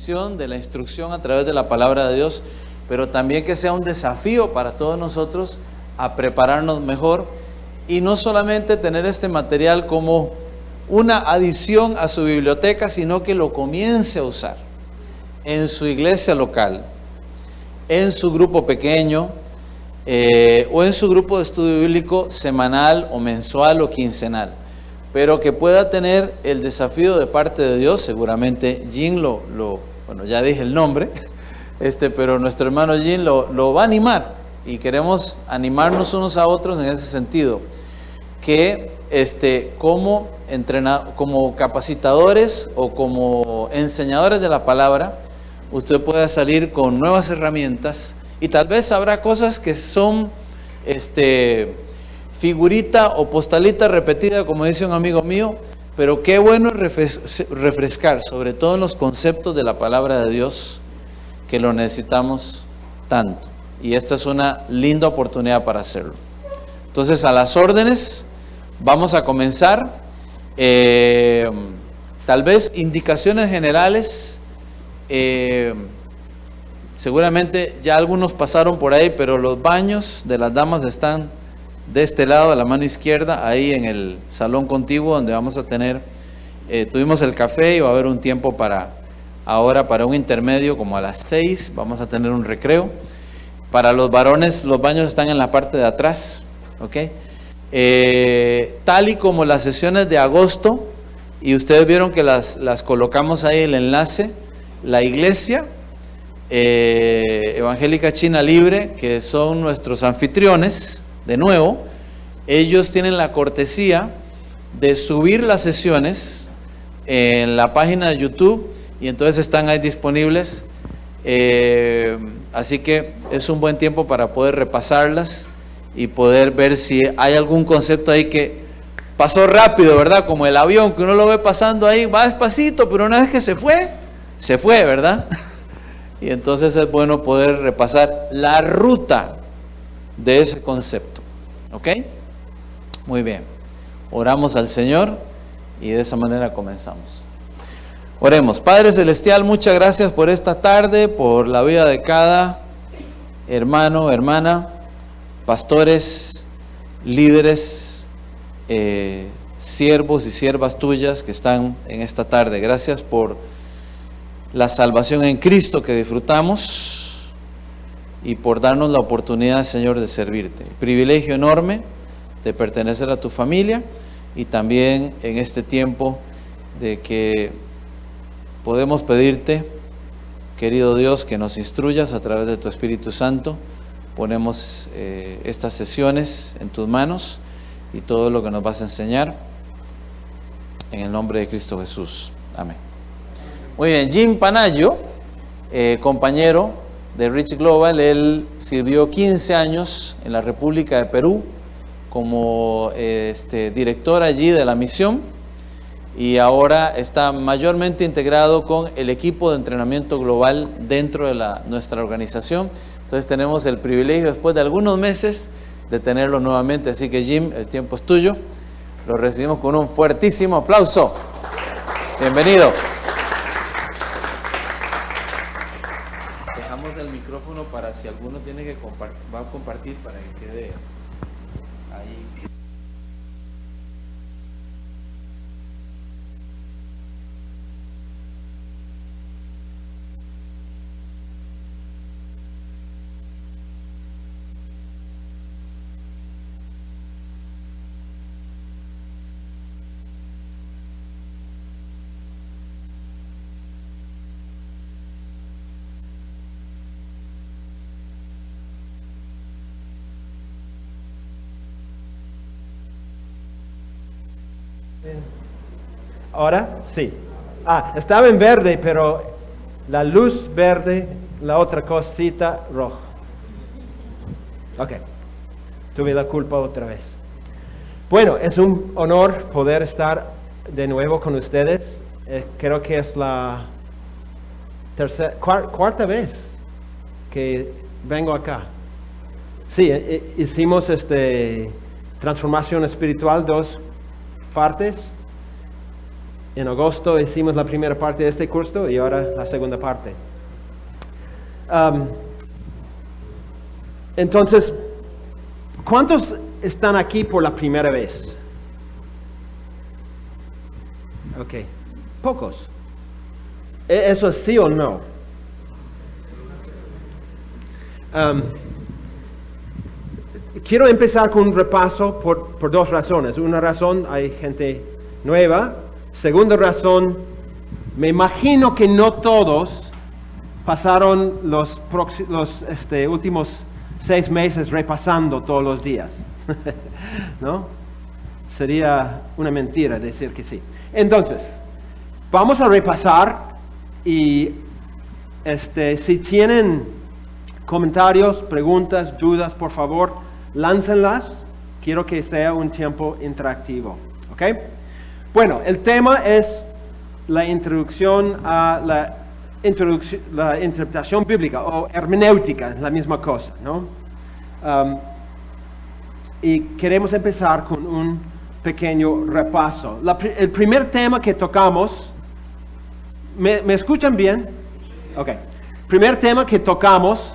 de la instrucción a través de la palabra de Dios, pero también que sea un desafío para todos nosotros a prepararnos mejor y no solamente tener este material como una adición a su biblioteca, sino que lo comience a usar en su iglesia local, en su grupo pequeño, o en su grupo de estudio bíblico semanal o mensual o quincenal, pero que pueda tener el desafío de parte de Dios. Seguramente Jim bueno, ya dije el nombre, pero nuestro hermano Jim lo va a animar, y queremos animarnos unos a otros en ese sentido, que como capacitadores o como enseñadores de la palabra, usted pueda salir con nuevas herramientas, y tal vez habrá cosas que son figurita o postalita repetida, como dice un amigo mío, pero qué bueno refrescar, sobre todo en los conceptos de la palabra de Dios, que lo necesitamos tanto, y esta es una linda oportunidad para hacerlo. Entonces, a las órdenes, vamos a comenzar. Tal vez indicaciones generales. Seguramente ya algunos pasaron por ahí, pero los baños de las damas están de este lado, a la mano izquierda, ahí en el salón contiguo, donde vamos a tener, tuvimos el café, y va a haber un tiempo ahora para un intermedio, como a las 6, vamos a tener un recreo. Para los varones, los baños están en la parte de atrás, ¿ok? Tal y como las sesiones de agosto, y ustedes vieron que las colocamos ahí el enlace, la iglesia Evangélica China Libre, que son nuestros anfitriones, de nuevo, ellos tienen la cortesía de subir las sesiones en la página de YouTube, y entonces están ahí disponibles, así que es un buen tiempo para poder repasarlas y poder ver si hay algún concepto ahí que pasó rápido, ¿verdad? Como el avión, que uno lo ve pasando ahí, va despacito, pero una vez que se fue, ¿verdad? Y entonces es bueno poder repasar la ruta de ese concepto, ¿ok? Muy bien, oramos al Señor y de esa manera comenzamos. Oremos. Padre Celestial, muchas gracias por esta tarde, por la vida de cada hermano, hermana, pastores, líderes, siervos y siervas tuyas que están en esta tarde. Gracias por la salvación en Cristo que disfrutamos y por darnos la oportunidad, Señor, de servirte. El privilegio enorme de pertenecer a tu familia, y también en este tiempo de que podemos pedirte, querido Dios, que nos instruyas a través de tu Espíritu Santo. Ponemos estas sesiones en tus manos y todo lo que nos vas a enseñar, en el nombre de Cristo Jesús. Amén. Muy bien, Jim Panayo, compañero de Reach Global, él sirvió 15 años en la República de Perú como director allí de la misión, y ahora está mayormente integrado con el equipo de entrenamiento global dentro de nuestra organización. Entonces tenemos el privilegio, después de algunos meses, de tenerlo nuevamente. Así que Jim, el tiempo es tuyo. Lo recibimos con un fuertísimo aplauso. Bienvenido. Dejamos el micrófono para si alguno tiene que va a compartir, para que quede ahí. ¿Ahora? Sí. Estaba en verde, pero la luz verde, la otra cosita roja. Ok. Tuve la culpa otra vez. Bueno, es un honor poder estar de nuevo con ustedes. Creo que es la cuarta vez que vengo acá. Sí, hicimos transformación espiritual, 2 partes. En agosto hicimos la primera parte de este curso y ahora la segunda parte. Entonces, ¿cuántos están aquí por la primera vez? Ok, pocos. ¿Eso es sí o no? Quiero empezar con un repaso por dos razones. Una razón, hay gente nueva. Segunda razón, me imagino que no todos pasaron los últimos 6 meses repasando todos los días. ¿No? Sería una mentira decir que sí. Entonces, vamos a repasar y si tienen comentarios, preguntas, dudas, por favor, láncenlas. Quiero que sea un tiempo interactivo. ¿Ok? Bueno, el tema es la introducción a la interpretación bíblica o hermenéutica, es la misma cosa, ¿no? Y queremos empezar con un pequeño repaso. El primer tema que tocamos, ¿me escuchan bien? Ok. Primer tema que tocamos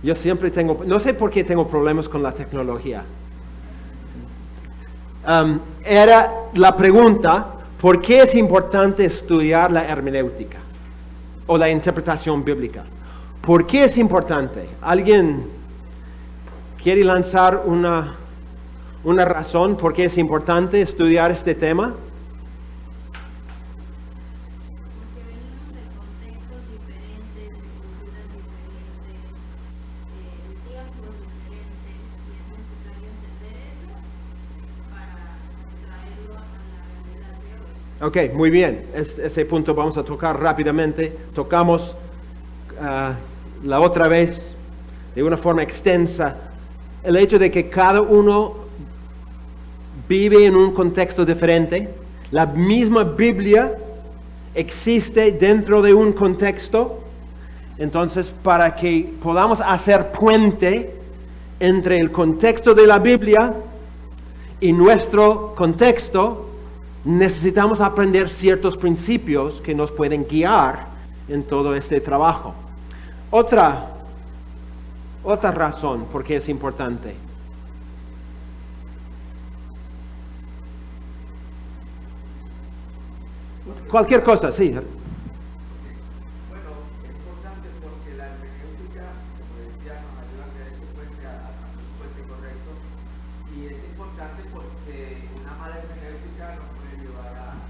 yo siempre no sé por qué tengo problemas con la tecnología. Era la pregunta, ¿por qué es importante estudiar la hermenéutica o la interpretación bíblica? ¿Por qué es importante? ¿Alguien quiere lanzar una razón por qué es importante estudiar este tema? Ok, muy bien. Ese punto vamos a tocar rápidamente. Tocamos la otra vez de una forma extensa el hecho de que cada uno vive en un contexto diferente. La misma Biblia existe dentro de un contexto. Entonces, para que podamos hacer puente entre el contexto de la Biblia y nuestro contexto, necesitamos aprender ciertos principios que nos pueden guiar en todo este trabajo. Otra razón por qué es importante. Cualquier cosa, sí. Bueno, es importante porque la hermenéutica, como decía, nos ayuda a crear ese puente, a hacer un puente correcto. Y es importante porque una mala hermenéutica nos puede llevar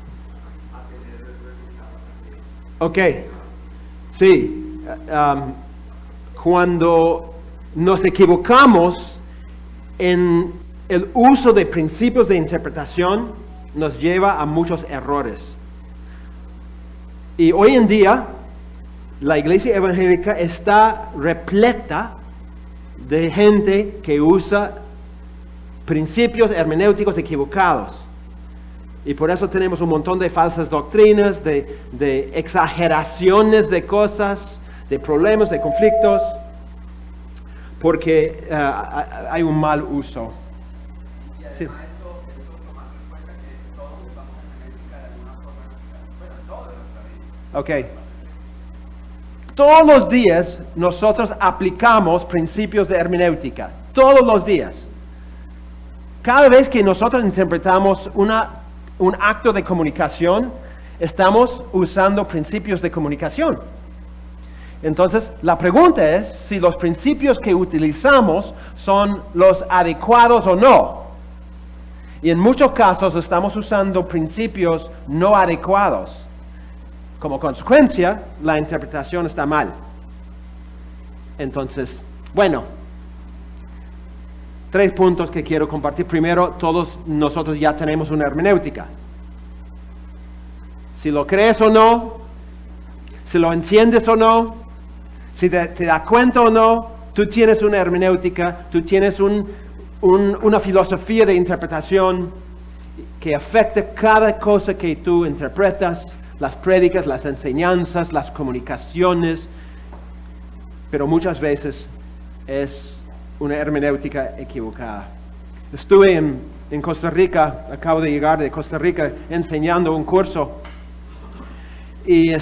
a tener el resultado también. Ok, sí. Cuando nos equivocamos en el uso de principios de interpretación, nos lleva a muchos errores. Y hoy en día, la iglesia evangélica está repleta de gente que usa principios hermenéuticos equivocados. Y por eso tenemos un montón de falsas doctrinas, de exageraciones de cosas, de problemas, de conflictos, porque hay un mal uso. Y además Sí. eso tomando en cuenta que todos usamos hermenéutica de alguna forma, bueno, todo de nuestra vida. Ok. Todos los días nosotros aplicamos principios de hermenéutica. Todos los días. Cada vez que nosotros interpretamos un acto de comunicación, estamos usando principios de comunicación. Entonces, la pregunta es si los principios que utilizamos son los adecuados o no. Y en muchos casos estamos usando principios no adecuados. Como consecuencia, la interpretación está mal. Entonces, bueno, 3 puntos que quiero compartir. Primero, todos nosotros ya tenemos una hermenéutica. Si lo crees o no, si lo entiendes o no, si te das cuenta o no, tú tienes una hermenéutica, tú tienes una filosofía de interpretación que afecta cada cosa que tú interpretas, las prédicas, las enseñanzas, las comunicaciones, pero muchas veces es una hermenéutica equivocada. Estuve en Costa Rica, acabo de llegar de Costa Rica, enseñando un curso y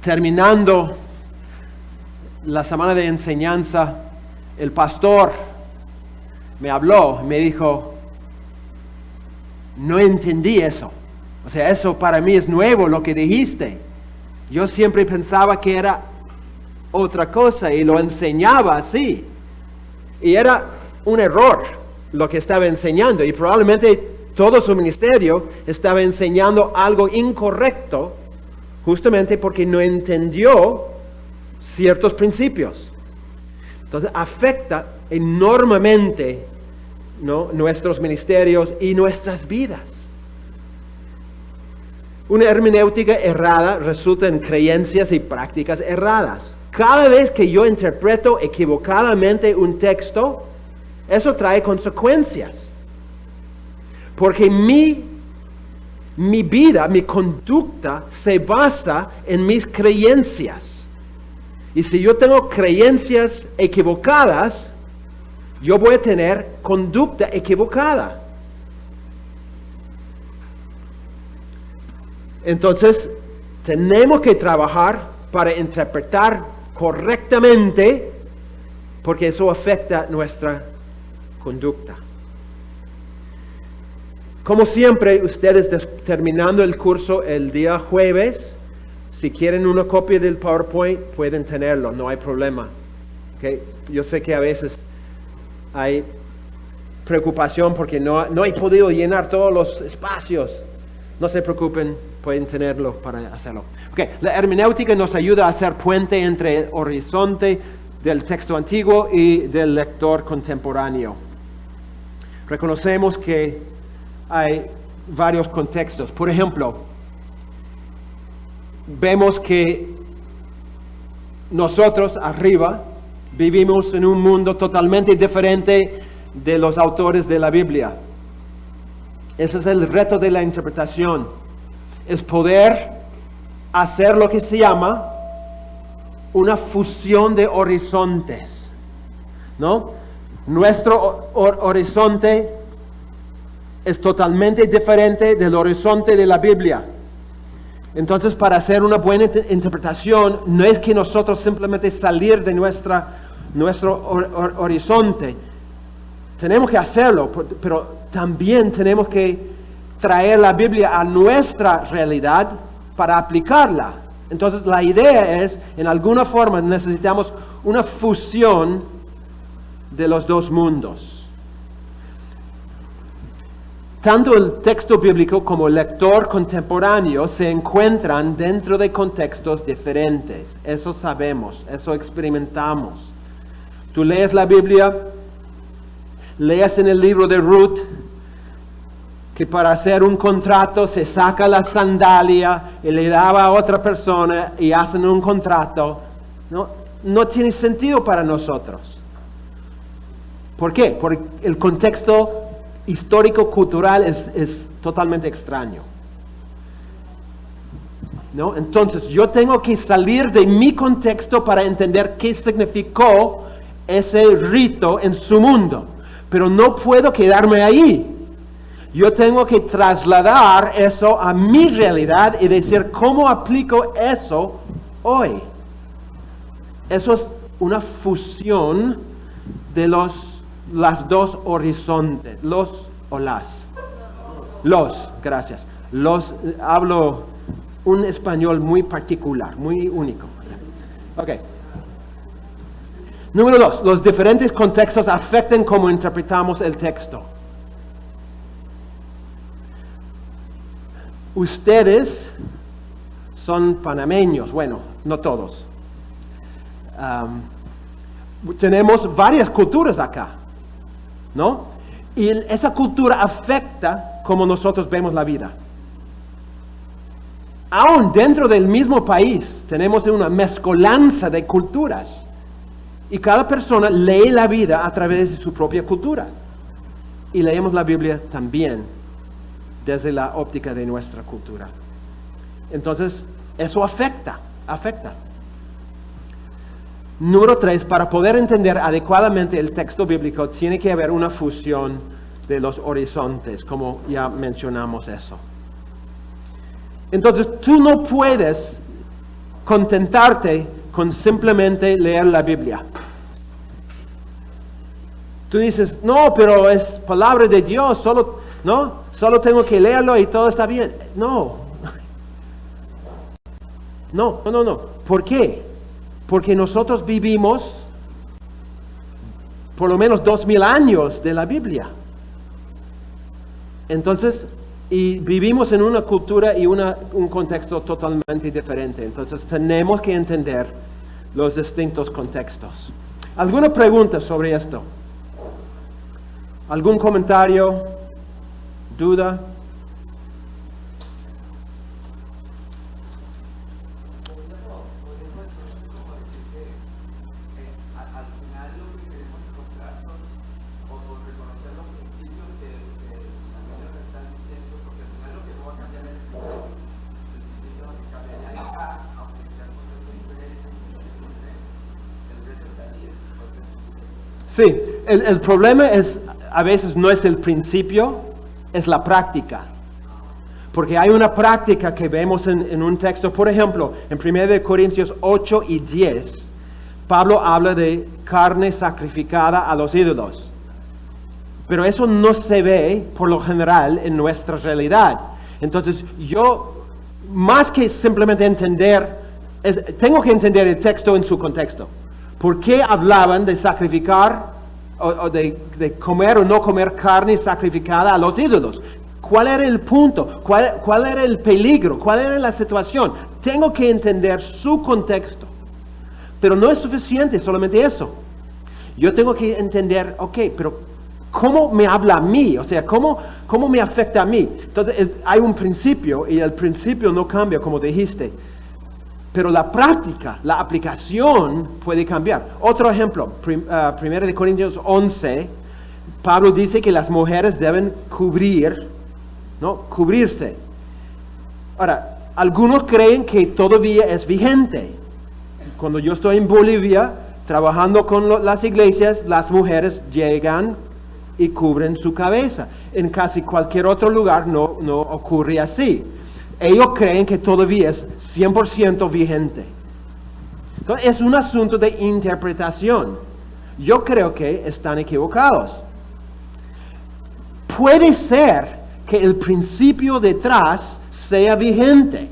terminando la semana de enseñanza, el pastor me habló, me dijo, no entendí eso. O sea, eso para mí es nuevo lo que dijiste. Yo siempre pensaba que era otra cosa y lo enseñaba así. Y era un error lo que estaba enseñando y probablemente todo su ministerio estaba enseñando algo incorrecto justamente porque no entendió ciertos principios. Entonces afecta enormemente, ¿no?, nuestros ministerios y nuestras vidas. Una hermenéutica errada resulta en creencias y prácticas erradas. Cada vez que yo interpreto equivocadamente un texto, eso trae consecuencias. Porque mi vida, mi conducta se basa en mis creencias. Y si yo tengo creencias equivocadas, yo voy a tener conducta equivocada. Entonces, tenemos que trabajar para interpretar correctamente, porque eso afecta nuestra conducta. Como siempre, ustedes terminando el curso el día jueves, si quieren una copia del PowerPoint, pueden tenerlo, no hay problema. ¿Okay? Yo sé que a veces hay preocupación porque no he podido llenar todos los espacios. No se preocupen, pueden tenerlo para hacerlo. Okay. La hermenéutica nos ayuda a hacer puente entre el horizonte del texto antiguo y del lector contemporáneo. Reconocemos que hay varios contextos. Por ejemplo, vemos que nosotros arriba vivimos en un mundo totalmente diferente de los autores de la Biblia. Ese es el reto de la interpretación. Es poder hacer lo que se llama una fusión de horizontes, ¿no? Nuestro horizonte es totalmente diferente del horizonte de la Biblia. Entonces, para hacer una buena interpretación, no es que nosotros simplemente salir de nuestro horizonte. Tenemos que hacerlo, pero también tenemos que traer la Biblia a nuestra realidad para aplicarla. Entonces, la idea es, en alguna forma, necesitamos una fusión de los dos mundos. Tanto el texto bíblico como el lector contemporáneo se encuentran dentro de contextos diferentes. Eso sabemos, eso experimentamos. Tú lees la Biblia, lees en el libro de Ruth, que para hacer un contrato se saca la sandalia y le daba a otra persona y hacen un contrato. No tiene sentido para nosotros. ¿Por qué? Porque el contexto histórico-cultural es totalmente extraño, ¿no? Entonces yo tengo que salir de mi contexto para entender qué significó ese rito en su mundo, pero no puedo quedarme ahí. Yo tengo que trasladar eso a mi realidad y decir cómo aplico eso hoy. Eso es una fusión de las dos horizontes, los o las. Gracias. Hablo un español muy particular, muy único. Ok. Número 2, los diferentes contextos afectan cómo interpretamos el texto. Ustedes son panameños, bueno, no todos. Tenemos varias culturas acá, ¿no? Y esa cultura afecta cómo nosotros vemos la vida. Aún dentro del mismo país tenemos una mezcolanza de culturas. Y cada persona lee la vida a través de su propia cultura. Y leemos la Biblia también desde la óptica de nuestra cultura. Entonces, eso afecta. Número 3, para poder entender adecuadamente el texto bíblico, tiene que haber una fusión de los horizontes, como ya mencionamos eso. Entonces, tú no puedes contentarte con simplemente leer la Biblia. Tú dices, no, pero es palabra de Dios, solo tengo que leerlo y todo está bien. No. ¿Por qué? Porque nosotros vivimos por lo menos 2000 años de la Biblia. Entonces, y vivimos en una cultura y un contexto totalmente diferente. Entonces, tenemos que entender los distintos contextos. ¿Alguna pregunta sobre esto? ¿Algún comentario? ¿Duda? Al final lo que queremos encontrar son o reconocer los principios que la Biblia nos está diciendo, porque al final lo que no va a cambiar es el principio no cambiaría de acá, aunque sean cosas diferentes, el resto estaría. Sí, el problema es, a veces no es el principio, es la práctica. Porque hay una práctica que vemos en un texto, por ejemplo, en 1 Corintios 8 y 10, Pablo habla de carne sacrificada a los ídolos. Pero eso no se ve, por lo general, en nuestra realidad. Entonces, yo, más que simplemente entender, tengo que entender el texto en su contexto. ¿Por qué hablaban de sacrificar, o de comer o no comer carne sacrificada a los ídolos? ¿Cuál era el punto? ¿Cuál era el peligro? ¿Cuál era la situación? Tengo que entender su contexto. Pero no es suficiente solamente eso. Yo tengo que entender, pero ¿cómo me habla a mí? O sea, ¿cómo me afecta a mí? Entonces, hay un principio y el principio no cambia, como dijiste. Pero la práctica, la aplicación puede cambiar. Otro ejemplo, 1 Corintios 11, Pablo dice que las mujeres deben cubrirse. Ahora, algunos creen que todavía es vigente. Cuando yo estoy en Bolivia, trabajando con las iglesias, las mujeres llegan y cubren su cabeza. En casi cualquier otro lugar no ocurre así. Ellos creen que todavía es 100% vigente. Entonces, es un asunto de interpretación. Yo creo que están equivocados. Puede ser que el principio detrás sea vigente,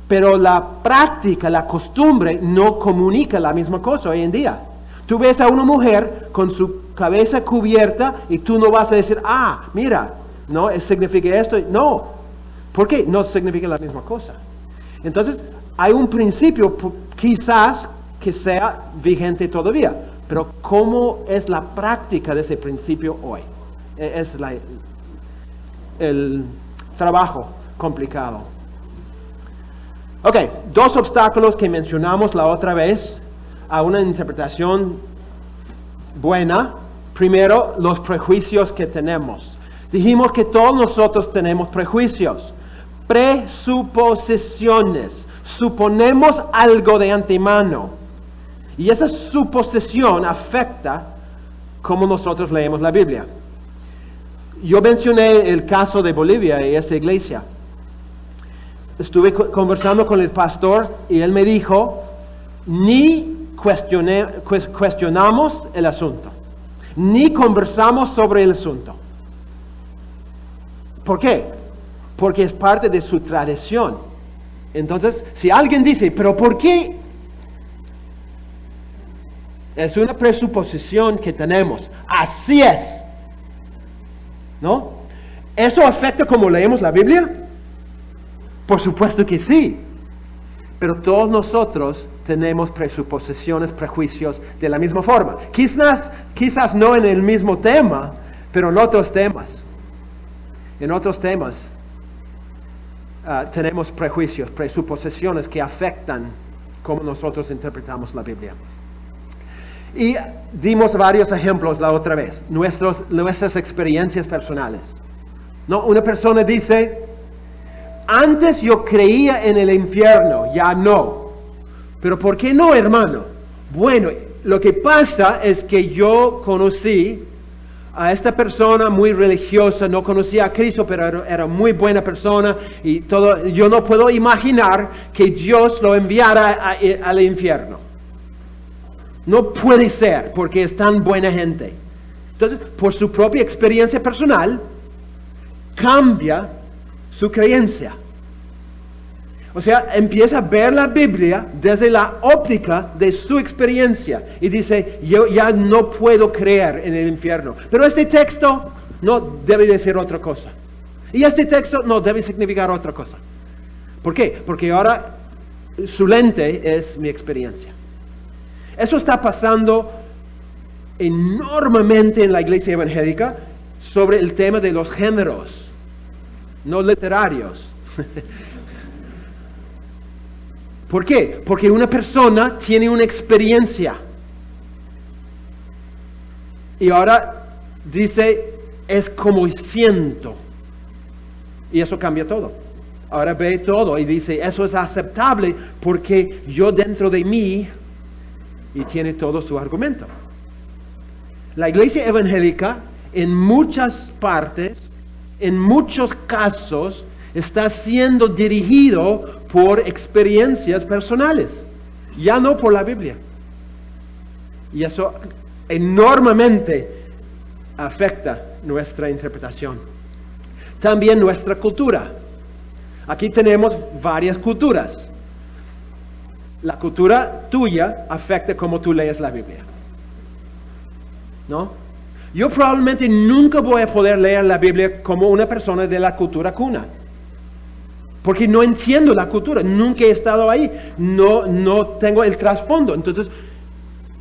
pero la práctica, la costumbre no comunica la misma cosa hoy en día. Tú ves a una mujer con su cabeza cubierta y tú no vas a decir, mira, no, significa esto. No. ¿Por qué? No significa la misma cosa. Entonces, hay un principio quizás que sea vigente todavía, pero ¿cómo es la práctica de ese principio hoy? Es el trabajo complicado. Ok, 2 obstáculos que mencionamos la otra vez a una interpretación buena. Primero, los prejuicios que tenemos. Dijimos que todos nosotros tenemos prejuicios, presuposiciones. Suponemos algo de antemano. Y esa suposición afecta cómo nosotros leemos la Biblia. Yo mencioné el caso de Bolivia y esa iglesia. Estuve conversando con el pastor y él me dijo, ni cuestionamos el asunto, ni conversamos sobre el asunto. ¿Por qué? Porque es parte de su tradición. Entonces, si alguien dice, ¿pero por qué? Es una presuposición que tenemos. Así es. ¿No? ¿Eso afecta cómo leemos la Biblia? Por supuesto que sí. Pero todos nosotros tenemos presuposiciones, prejuicios de la misma forma. Quizás no en el mismo tema, pero en otros temas. En otros temas tenemos prejuicios, presuposiciones que afectan cómo nosotros interpretamos la Biblia. Y dimos varios ejemplos la otra vez, nuestras experiencias personales. ¿No? Una persona dice, antes yo creía en el infierno, ya no. ¿Pero por qué no, hermano? Bueno, lo que pasa es que yo conocí a esta persona muy religiosa, no conocía a Cristo, pero era muy buena persona y todo. Yo no puedo imaginar que Dios lo enviara al infierno. No puede ser, porque es tan buena gente. Entonces, por su propia experiencia personal, cambia su creencia. O sea, empieza a ver la Biblia desde la óptica de su experiencia y dice, yo ya no puedo creer en el infierno. Pero este texto no debe decir otra cosa. Y este texto no debe significar otra cosa. ¿Por qué? Porque ahora su lente es mi experiencia. Eso está pasando enormemente en la iglesia evangélica sobre el tema de los géneros, no literarios. ¿Por qué? Porque una persona tiene una experiencia. Y ahora dice, es como siento. Y eso cambia todo. Ahora ve todo y dice, eso es aceptable porque yo dentro de mí, y tiene todo su argumento. La iglesia evangélica en muchas partes, en muchos casos, está siendo dirigido por experiencias personales, ya no por la Biblia. Y eso enormemente afecta nuestra interpretación. También nuestra cultura. Aquí tenemos varias culturas. La cultura tuya afecta cómo tú lees la Biblia. ¿No? Yo probablemente nunca voy a poder leer la Biblia como una persona de la cultura cuna. Porque no entiendo la cultura, nunca he estado ahí, no tengo el trasfondo. Entonces,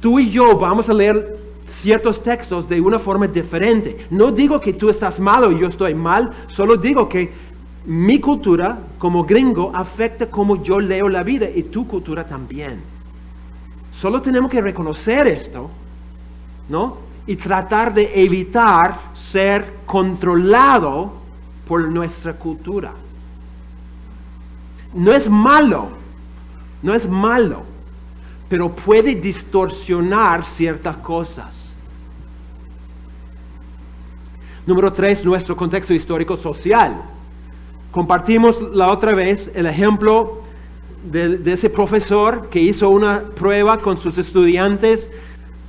tú y yo vamos a leer ciertos textos de una forma diferente. No digo que tú estás mal y yo estoy mal, solo digo que mi cultura como gringo afecta cómo yo leo la vida y tu cultura también. Solo tenemos que reconocer esto, ¿no? Y tratar de evitar ser controlado por nuestra cultura. No es malo, pero puede distorsionar ciertas cosas. Número 3, nuestro contexto histórico social. Compartimos la otra vez el ejemplo de ese profesor que hizo una prueba con sus estudiantes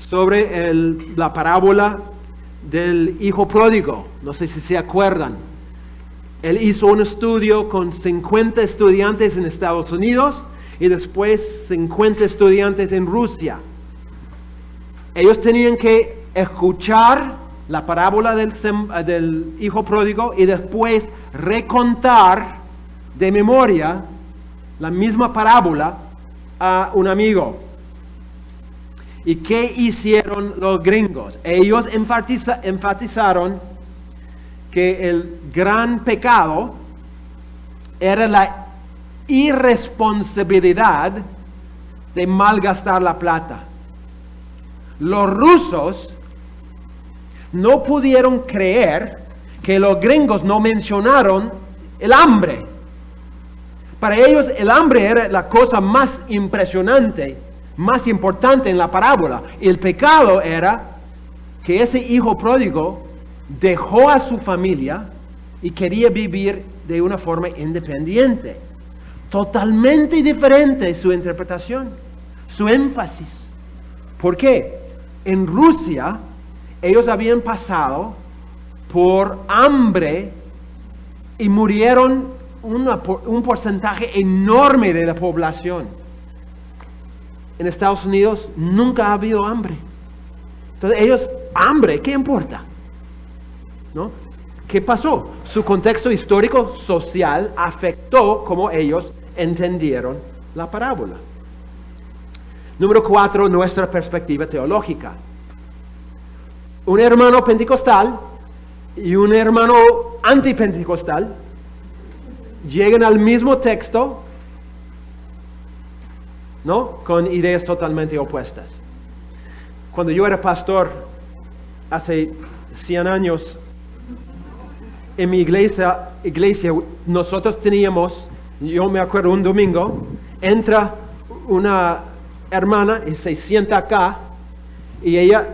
sobre la parábola del hijo pródigo. No sé si se acuerdan. Él hizo un estudio con 50 estudiantes en Estados Unidos y después 50 estudiantes en Rusia. Ellos tenían que escuchar la parábola del hijo pródigo y después recontar de memoria la misma parábola a un amigo. ¿Y qué hicieron los gringos? Ellos enfatizaron que el gran pecado era la irresponsabilidad de malgastar la plata. Los rusos no pudieron creer que los gringos no mencionaron el hambre. Para ellos el hambre era la cosa más impresionante, más importante en la parábola. El pecado era que ese hijo pródigo dejó a su familia y quería vivir de una forma independiente. Totalmente diferente su interpretación, su énfasis. ¿Por qué? En Rusia, ellos habían pasado por hambre y murieron un porcentaje enorme de la población. En Estados Unidos nunca ha habido hambre. Entonces ellos, hambre, ¿qué importa? ¿No? ¿Qué pasó? Su contexto histórico social afectó cómo ellos entendieron la parábola. Número 4, nuestra perspectiva teológica. Un hermano pentecostal y un hermano antipentecostal llegan al mismo texto, ¿no? Con ideas totalmente opuestas. Cuando yo era pastor hace 100 años, en mi iglesia nosotros teníamos, yo me acuerdo un domingo, entra una hermana y se sienta acá y ella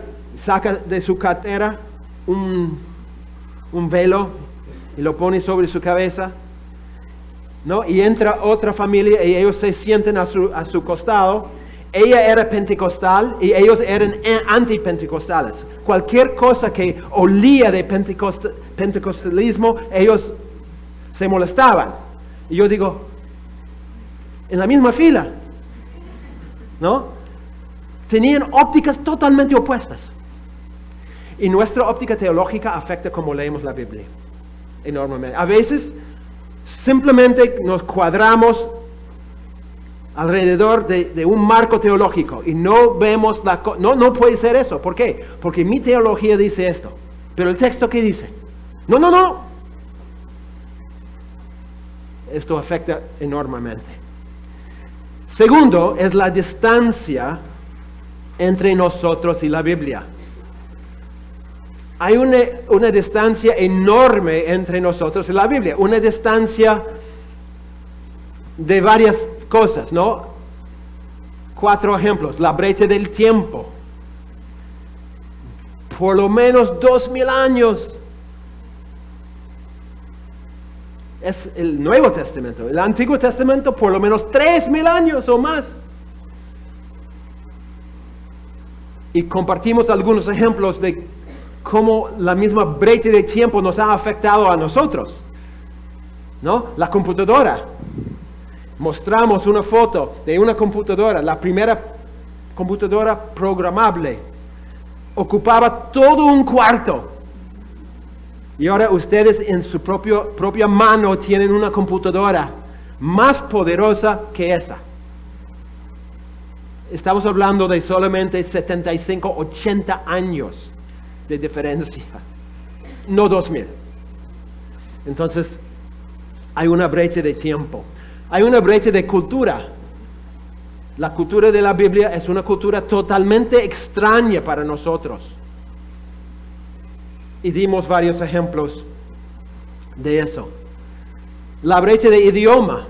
saca de su cartera un velo y lo pone sobre su cabeza, ¿no? Y entra otra familia y ellos se sienten a su costado. Ella era pentecostal y ellos eran antipentecostales. Cualquier cosa que olía de pentecostalismo, ellos se molestaban. Y yo digo, en la misma fila, ¿no? Tenían ópticas totalmente opuestas. Y nuestra óptica teológica afecta cómo leemos la Biblia enormemente. A veces simplemente nos cuadramos alrededor de un marco teológico y no vemos no puede ser eso. ¿Por qué? Porque mi teología dice esto, pero el texto ¿qué dice? No. Esto afecta enormemente. Segundo es la distancia entre nosotros y la Biblia. Hay una distancia enorme entre nosotros y la Biblia, una distancia de varias cosas, ¿no? 4 ejemplos. La brecha del tiempo. Por lo menos 2000 años. Es el Nuevo Testamento. El Antiguo Testamento por lo menos 3000 años o más. Y compartimos algunos ejemplos de cómo la misma brecha de tiempo nos ha afectado a nosotros, ¿no? La computadora. Mostramos una foto de una computadora, la primera computadora programable. Ocupaba todo un cuarto. Y ahora ustedes en su propia mano tienen una computadora más poderosa que esa. Estamos hablando de solamente 75, 80 años de diferencia, no 2000. Entonces, hay una brecha de tiempo. Hay una brecha de cultura. La cultura de la Biblia es una cultura totalmente extraña para nosotros. Y dimos varios ejemplos de eso. La brecha de idioma.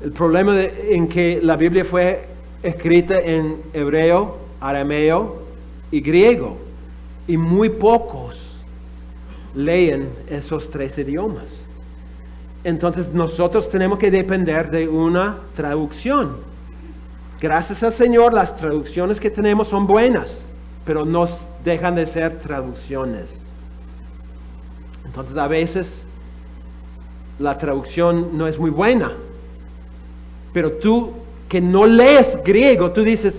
El problema en que la Biblia fue escrita en hebreo, arameo y griego. Y muy pocos leen esos 3 idiomas. Entonces nosotros tenemos que depender de una traducción. Gracias al Señor, las traducciones que tenemos son buenas, pero no dejan de ser traducciones. Entonces a veces la traducción no es muy buena. Pero tú que no lees griego, tú dices,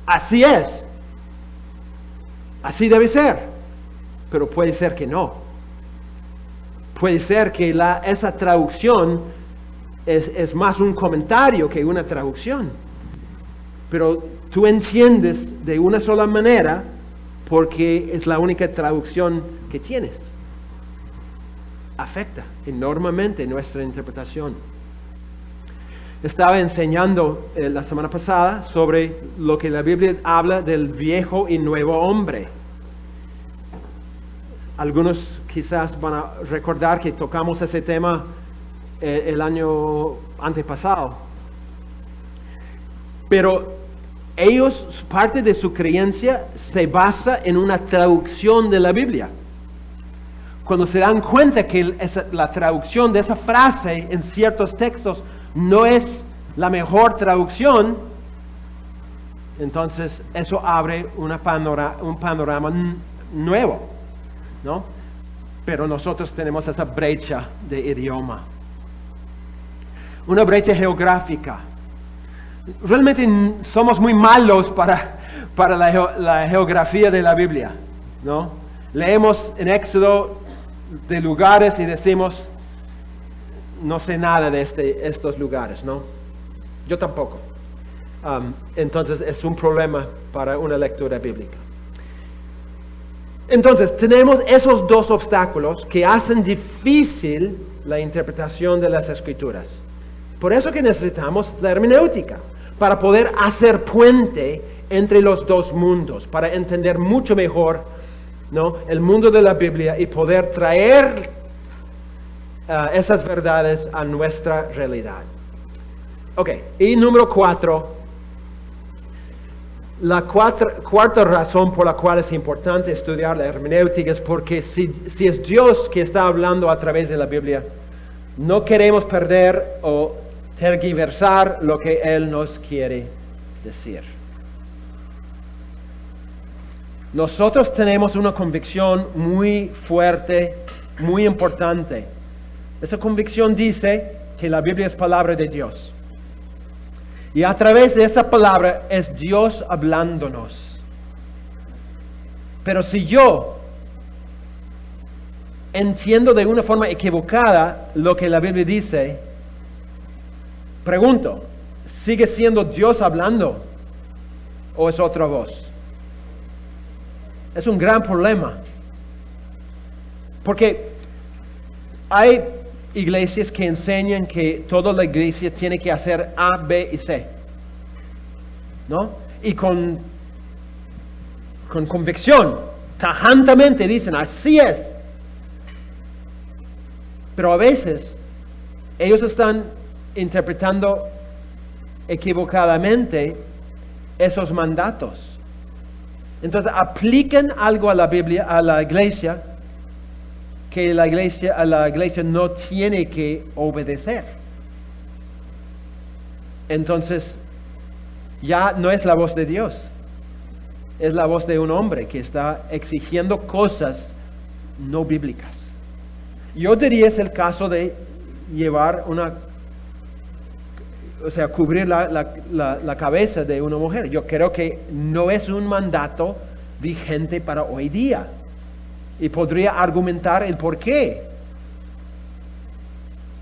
así es. Así debe ser. Pero puede ser que no. Puede ser que esa traducción es más un comentario que una traducción. Pero tú entiendes de una sola manera porque es la única traducción que tienes. Afecta enormemente nuestra interpretación. Estaba enseñando la semana pasada sobre lo que la Biblia habla del viejo y nuevo hombre. Algunos quizás van a recordar que tocamos ese tema el año antepasado. Pero ellos, parte de su creencia se basa en una traducción de la Biblia. Cuando se dan cuenta que la traducción de esa frase en ciertos textos no es la mejor traducción, entonces eso abre un panorama nuevo, ¿no? Pero nosotros tenemos esa brecha de idioma. Una brecha geográfica. Realmente somos muy malos para la geografía de la Biblia, ¿no? Leemos en Éxodo de lugares y decimos, no sé nada de estos lugares, ¿no? Yo tampoco. Entonces es un problema para una lectura bíblica. Entonces tenemos esos 2 obstáculos que hacen difícil la interpretación de las Escrituras. Por eso que necesitamos la hermenéutica, para poder hacer puente entre los 2 mundos, para entender mucho mejor, ¿no?, el mundo de la Biblia y poder traer esas verdades a nuestra realidad. Ok, y número 4, la cuarta razón por la cual es importante estudiar la hermenéutica es porque si es Dios que está hablando a través de la Biblia, no queremos perder o tergiversar lo que Él nos quiere decir. Nosotros tenemos una convicción muy fuerte, muy importante. Esa convicción dice que la Biblia es palabra de Dios. Y a través de esa palabra es Dios hablándonos. Pero si yo entiendo de una forma equivocada lo que la Biblia dice, pregunto, ¿sigue siendo Dios hablando o es otra voz? Es un gran problema. Porque hay iglesias que enseñan que toda la iglesia tiene que hacer A, B y C. ¿No? Y con convicción, tajantemente dicen, así es. Pero a veces ellos están interpretando equivocadamente esos mandatos. Entonces aplican algo a la Biblia, a la iglesia, que a la iglesia no tiene que obedecer. Entonces ya no es la voz de Dios, es la voz de un hombre que está exigiendo cosas no bíblicas. Yo diría es el caso de llevar cubrir la cabeza de una mujer. Yo creo que no es un mandato vigente para hoy día. Y podría argumentar el por qué.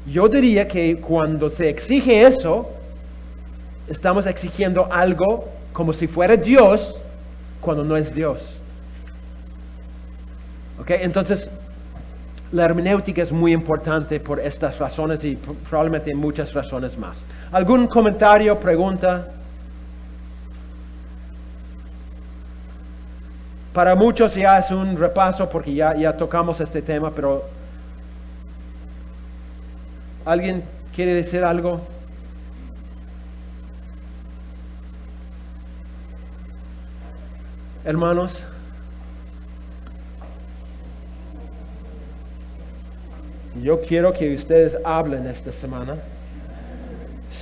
Yo diría que cuando se exige eso, estamos exigiendo algo como si fuera Dios, cuando no es Dios. ¿Ok? Entonces, la hermenéutica es muy importante por estas razones y probablemente muchas razones más. ¿Algún comentario, pregunta? Para muchos ya es un repaso porque ya tocamos este tema, pero ¿alguien quiere decir algo? Hermanos, yo quiero que ustedes hablen esta semana.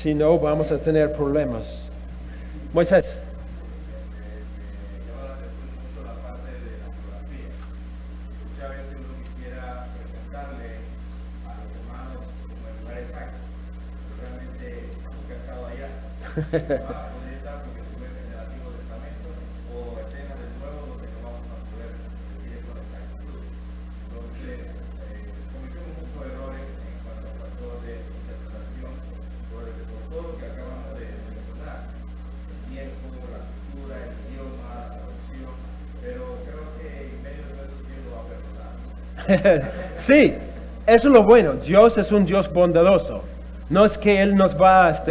Si no, vamos a tener problemas. Moisés. Llama la atención mucho la parte de la geografía. Muchas veces uno quisiera presentarle a los hermanos como el lugar exacto, pero realmente nunca he estado allá. ¿Dónde está? Porque se ve en el Antiguo Testamento o escenas del Nuevo donde no vamos a poder decir con exactitud. Entonces, cometemos muchos errores en cuanto al factor de interpretación por todo lo que acabamos de mencionar. El tiempo, la cultura, el idioma, la traducción, pero creo que en medio de nuestro tiempo va a perdonar. Sí, eso es lo bueno. Dios es un Dios bondadoso. No es que Él nos va a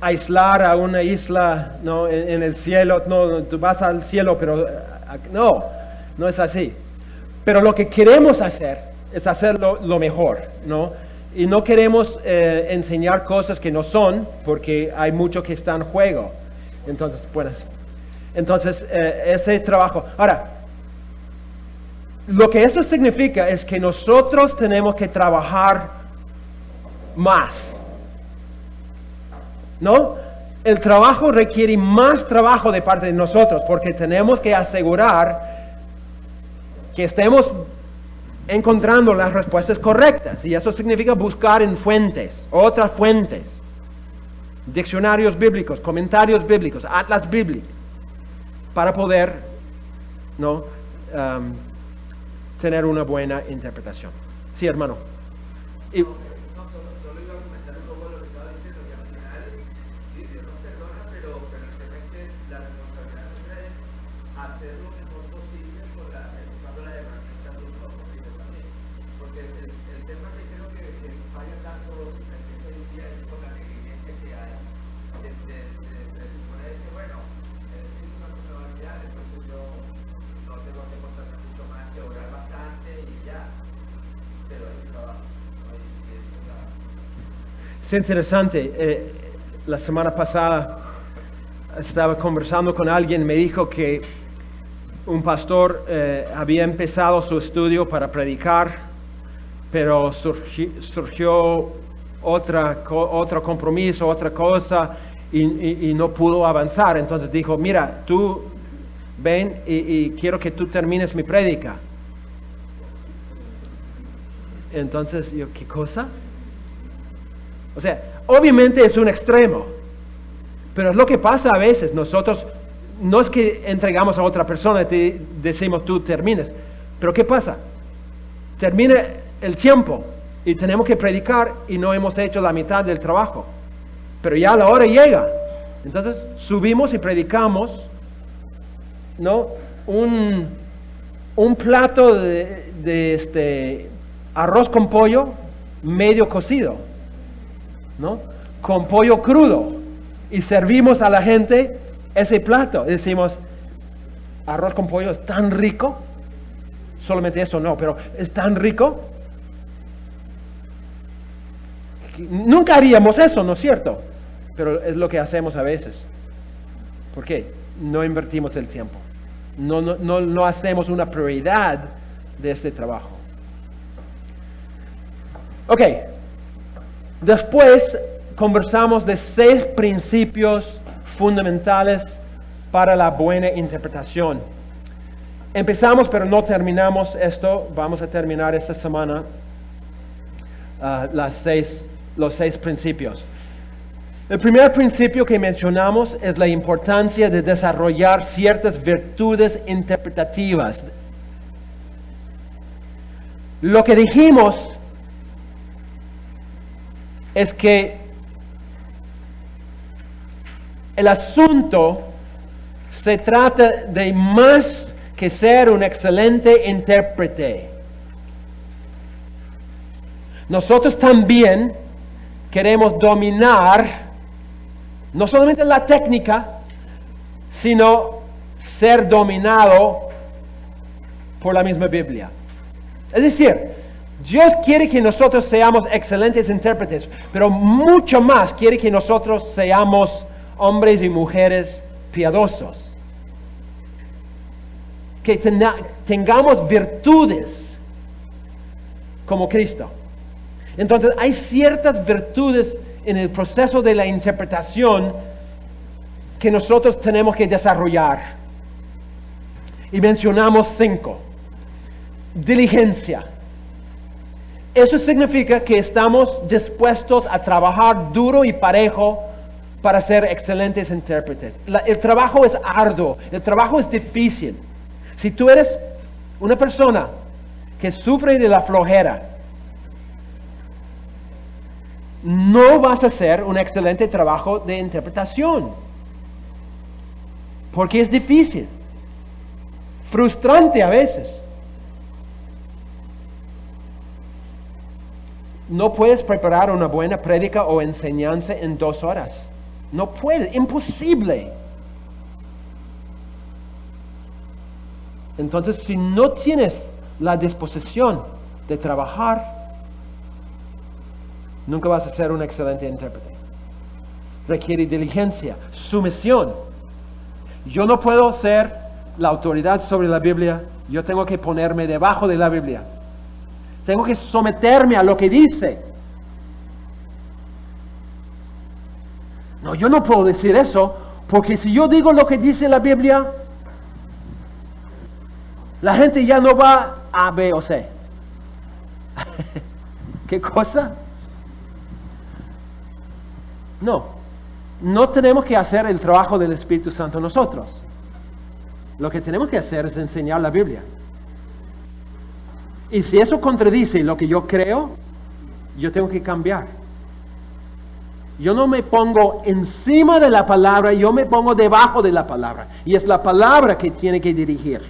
aislar a una isla, ¿no? en el cielo. No, tú vas al cielo, pero no es así. Pero lo que queremos hacer es hacerlo lo mejor, ¿no? Y no queremos enseñar cosas que no son, porque hay mucho que está en juego. Entonces, ese trabajo. Ahora, lo que esto significa es que nosotros tenemos que trabajar más. ¿No? El trabajo requiere más trabajo de parte de nosotros, porque tenemos que asegurar que estemos encontrando las respuestas correctas. Y eso significa buscar en fuentes, otras fuentes. Diccionarios bíblicos, comentarios bíblicos, atlas bíblicos, para poder, ¿no? Tener una buena interpretación. Sí, hermano. Y, Solo iba a comentar un poco lo que estaba diciendo, que al final, sí, Dios nos perdona, pero el tema es que la responsabilidad nuestra es hacer lo mejor posible usando las herramientas lo mejor posible también. Porque el tema que creo que falla tanto en este día es con la negligencia que hay, de suponer que, bueno, es una responsabilidad, entonces yo no tengo que concentrarme mucho más que orar bastante y ya, pero hay trabajo. Es interesante. La semana pasada estaba conversando con alguien, me dijo que un pastor había empezado su estudio para predicar, pero surgió otro compromiso, otra cosa, y no pudo avanzar. Entonces dijo, mira, tú ven y quiero que tú termines mi prédica. Entonces yo, ¿qué cosa? O sea, obviamente es un extremo, pero es lo que pasa a veces. Nosotros no es que entregamos a otra persona y te decimos tú termines, pero ¿qué pasa? Termina el tiempo y tenemos que predicar y no hemos hecho la mitad del trabajo, pero ya la hora llega. Entonces subimos y predicamos, ¿no? Un plato de arroz con pollo medio cocido, ¿no? Con pollo crudo, y servimos a la gente ese plato. Decimos, arroz con pollo es tan rico, solamente eso no, pero es tan rico. Nunca haríamos eso, ¿no es cierto? Pero es lo que hacemos a veces. ¿Por qué? No invertimos el tiempo. No hacemos una prioridad de este trabajo. Ok. Después conversamos de 6 principios fundamentales para la buena interpretación. Empezamos, pero no terminamos esto. Vamos a terminar esta semana los 6 principios. El primer principio que mencionamos es la importancia de desarrollar ciertas virtudes interpretativas. Lo que dijimos es que el asunto se trata de más que ser un excelente intérprete. Nosotros también queremos dominar no solamente la técnica, sino ser dominado por la misma Biblia. Es decir, Dios quiere que nosotros seamos excelentes intérpretes, pero mucho más quiere que nosotros seamos hombres y mujeres piadosos. Que tengamos virtudes como Cristo. Entonces hay ciertas virtudes en el proceso de la interpretación que nosotros tenemos que desarrollar. Y mencionamos 5. Diligencia. Eso significa que estamos dispuestos a trabajar duro y parejo para ser excelentes intérpretes. El trabajo es arduo, el trabajo es difícil. Si tú eres una persona que sufre de la flojera, no vas a hacer un excelente trabajo de interpretación. Porque es difícil, frustrante a veces. No puedes preparar una buena prédica o enseñanza en 2 horas. No puedes, imposible. Entonces, si no tienes la disposición de trabajar, nunca vas a ser un excelente intérprete. Requiere diligencia, sumisión. Yo no puedo ser la autoridad sobre la Biblia. Yo tengo que ponerme debajo de la Biblia. Tengo que someterme a lo que dice. No, yo no puedo decir eso, porque si yo digo lo que dice la Biblia, la gente ya no va a B o C. ¿Qué cosa? No tenemos que hacer el trabajo del Espíritu Santo nosotros. Lo que tenemos que hacer es enseñar la Biblia. Y si eso contradice lo que yo creo, yo tengo que cambiar. Yo no me pongo encima de la palabra, yo me pongo debajo de la palabra. Y es la palabra que tiene que dirigir.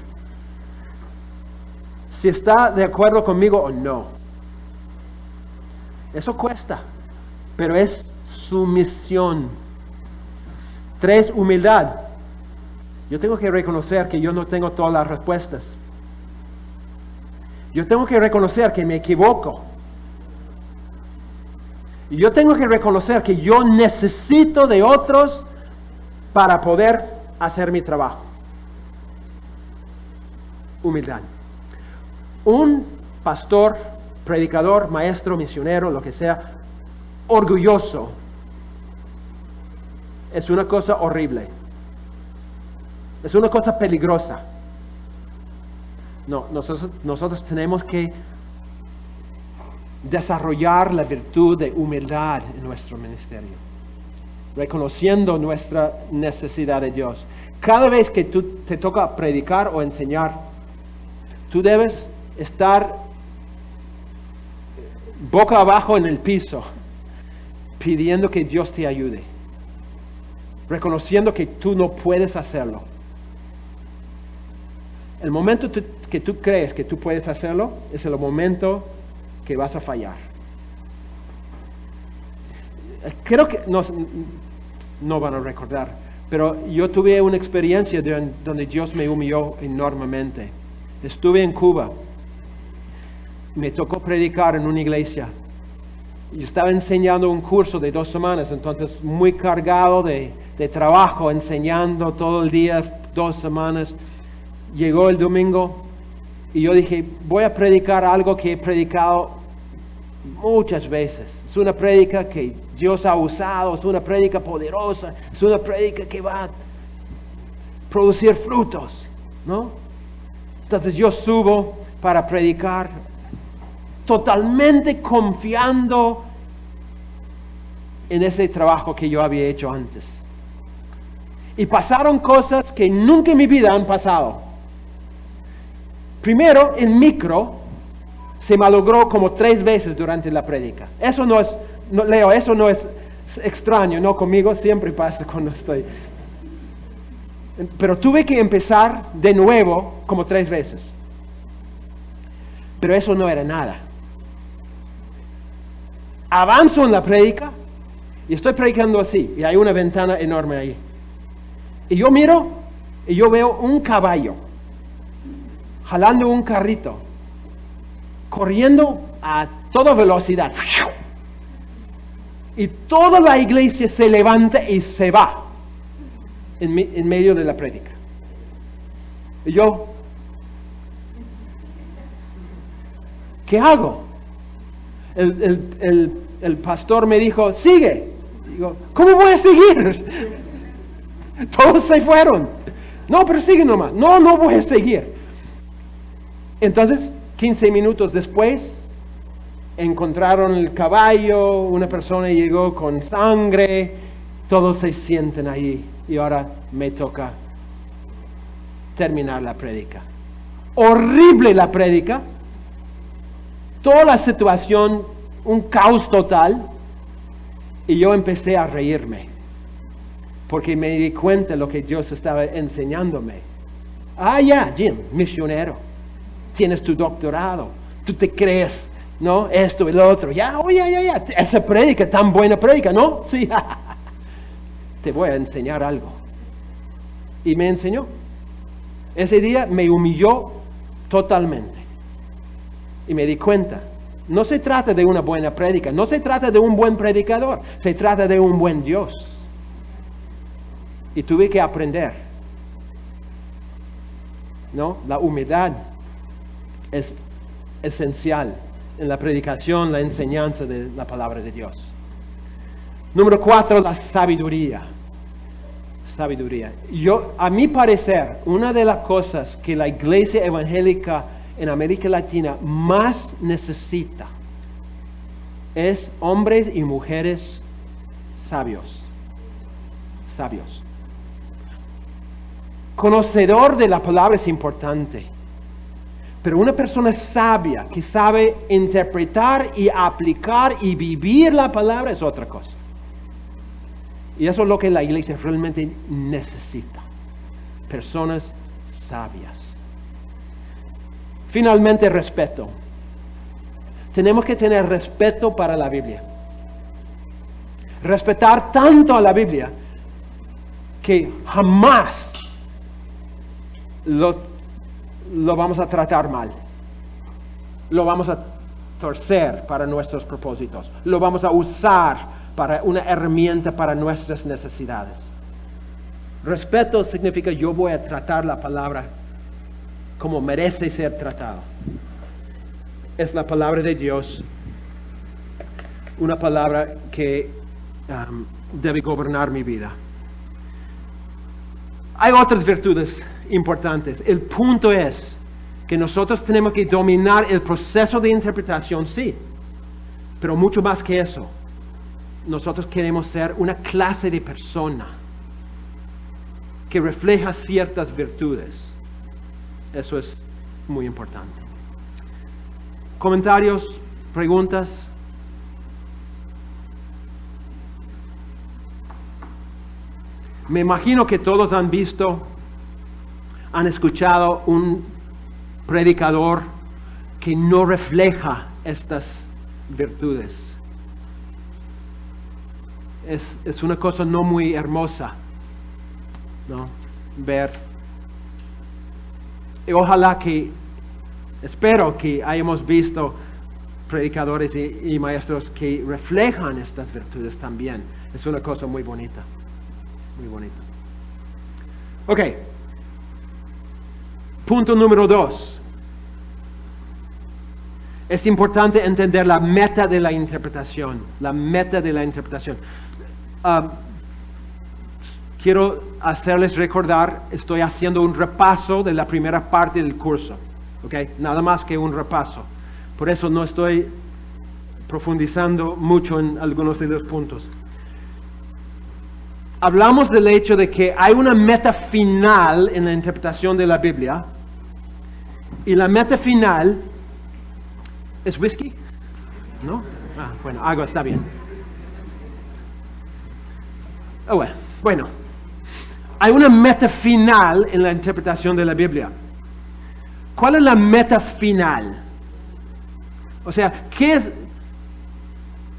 Si está de acuerdo conmigo o no. Eso cuesta, pero es sumisión. 3, humildad. Yo tengo que reconocer que yo no tengo todas las respuestas. Yo tengo que reconocer que me equivoco. Y yo tengo que reconocer que yo necesito de otros para poder hacer mi trabajo. Humildad. Un pastor, predicador, maestro, misionero, lo que sea, orgulloso, es una cosa horrible. Es una cosa peligrosa. No, nosotros tenemos que desarrollar la virtud de humildad en nuestro ministerio, reconociendo nuestra necesidad de Dios. Cada vez que te toca predicar o enseñar, tú debes estar boca abajo en el piso, pidiendo que Dios te ayude, reconociendo que tú no puedes hacerlo. El momento que tú crees que tú puedes hacerlo, es el momento que vas a fallar. Creo que no van a recordar, pero yo tuve una experiencia donde Dios me humilló enormemente. Estuve en Cuba, me tocó predicar en una iglesia. Yo estaba enseñando un curso de 2 semanas, entonces muy cargado de trabajo, enseñando todo el día, 2 semanas. Llegó el domingo y yo dije, voy a predicar algo que he predicado muchas veces. Es una prédica que Dios ha usado, es una prédica poderosa, es una prédica que va a producir frutos, ¿no? Entonces yo subo para predicar totalmente confiando en ese trabajo que yo había hecho antes. Y pasaron cosas que nunca en mi vida han pasado. Primero, el micro se malogró como 3 veces durante la prédica. Eso no es, Leo, eso no es extraño, no conmigo, siempre pasa cuando estoy. Pero tuve que empezar de nuevo como 3 veces. Pero eso no era nada. Avanzo en la prédica y estoy predicando así, y hay una ventana enorme ahí. Y yo miro y yo veo un caballo jalando un carrito, corriendo a toda velocidad. Y toda la iglesia se levanta y se va en medio de la prédica. Y yo, ¿qué hago? El pastor me dijo, sigue. Digo, ¿cómo voy a seguir? Todos se fueron. No, pero sigue nomás. No voy a seguir. Entonces, 15 minutos después, encontraron el caballo, una persona llegó con sangre, todos se sienten ahí y ahora me toca terminar la prédica. Horrible la prédica, toda la situación, un caos total, y yo empecé a reírme, porque me di cuenta de lo que Dios estaba enseñándome. Ya, Jim, misionero. Tienes tu doctorado, tú te crees, ¿no? Esto y lo otro. Ya, esa prédica, tan buena prédica, ¿no? Sí, te voy a enseñar algo. Y me enseñó. Ese día me humilló totalmente. Y me di cuenta, no se trata de una buena prédica, no se trata de un buen predicador, se trata de un buen Dios. Y tuve que aprender, ¿no? La humildad es esencial en la predicación, la enseñanza de la palabra de Dios. Número 4, la sabiduría. Sabiduría. A mi parecer, una de las cosas que la iglesia evangélica en América Latina más necesita es hombres y mujeres sabios. Sabios. Conocedor de la palabra es importante. Pero una persona sabia que sabe interpretar y aplicar y vivir la palabra es otra cosa. Y eso es lo que la iglesia realmente necesita. Personas sabias. Finalmente, respeto. Tenemos que tener respeto para la Biblia. Respetar tanto a la Biblia que jamás lo vamos a tratar mal. Lo vamos a torcer para nuestros propósitos. Lo vamos a usar para una herramienta para nuestras necesidades. Respeto significa yo voy a tratar la palabra como merece ser tratado. Es la palabra de Dios, una palabra que debe gobernar mi vida. Hay otras virtudes importantes. El punto es que nosotros tenemos que dominar el proceso de interpretación, sí, pero mucho más que eso. Nosotros queremos ser una clase de persona que refleja ciertas virtudes. Eso es muy importante. ¿Comentarios? ¿Preguntas? Me imagino que todos han escuchado un predicador que no refleja estas virtudes. Es una cosa no muy hermosa, ¿no? Ver. Y ojalá espero que hayamos visto predicadores y maestros que reflejan estas virtudes también. Es una cosa muy bonita. Muy bonito. Ok. Punto número 2. Es importante entender la meta de la interpretación. La meta de la interpretación. Quiero hacerles recordar, estoy haciendo un repaso de la primera parte del curso. Ok. Nada más que un repaso. Por eso no estoy profundizando mucho en algunos de los puntos. Hablamos del hecho de que hay una meta final en la interpretación de la Biblia. Y la meta final... ¿Es whisky? ¿No? Bueno, agua está bien. Bueno. Hay una meta final en la interpretación de la Biblia. ¿Cuál es la meta final? O sea, ¿qué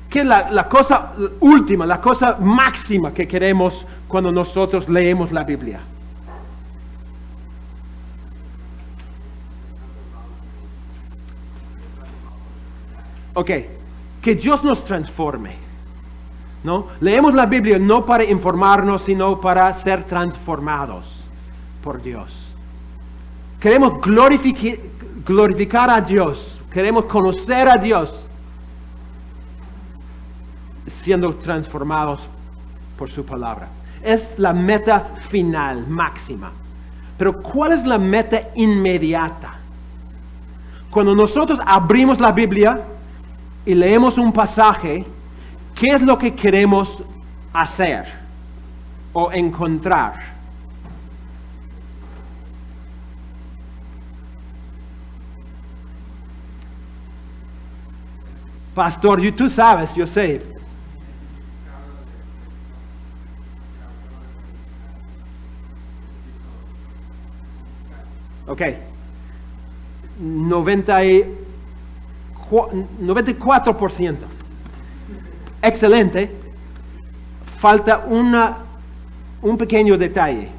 es la cosa última, la cosa máxima que queremos cuando nosotros leemos la Biblia? Ok, que Dios nos transforme, ¿no? Leemos la Biblia no para informarnos, sino para ser transformados por Dios. Queremos glorificar a Dios, queremos conocer a Dios, siendo transformados por su palabra. Es la meta final, máxima. Pero ¿cuál es la meta inmediata? Cuando nosotros abrimos la Biblia y leemos un pasaje, ¿qué es lo que queremos hacer o encontrar? Pastor, tú sabes, yo sé. Ok. 94%. Excelente. Falta un pequeño detalle.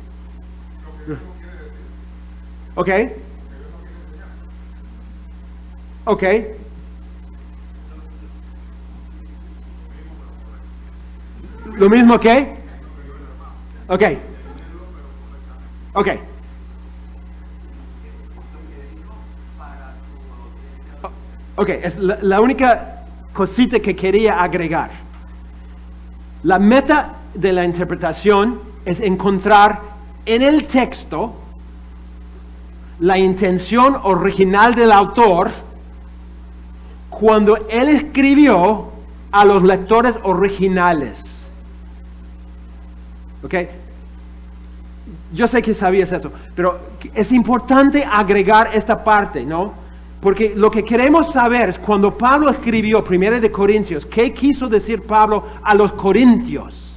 Ok. Ok. ¿Lo mismo que? Ok. Ok. Ok, es la única cosita que quería agregar. La meta de la interpretación es encontrar en el texto la intención original del autor cuando él escribió a los lectores originales. ¿Ok? Yo sé que sabías eso, pero es importante agregar esta parte, ¿no? Porque lo que queremos saber es cuando Pablo escribió 1 de Corintios, ¿qué quiso decir Pablo a los corintios?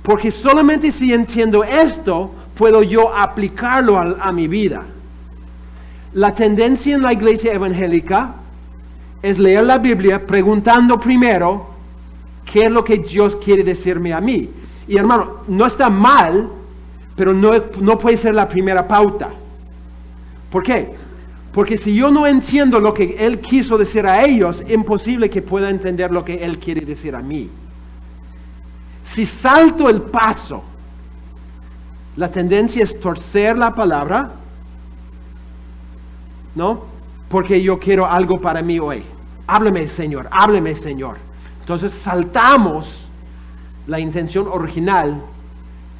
Porque solamente si entiendo esto, puedo yo aplicarlo a mi vida. La tendencia en la iglesia evangélica es leer la Biblia preguntando primero, ¿qué es lo que Dios quiere decirme a mí? Y hermano, no está mal, pero no puede ser la primera pauta. ¿Por qué? Porque si yo no entiendo lo que Él quiso decir a ellos, es imposible que pueda entender lo que Él quiere decir a mí. Si salto el paso, la tendencia es torcer la palabra, ¿no? Porque yo quiero algo para mí hoy. Háblame, Señor, háblame, Señor. Entonces saltamos la intención original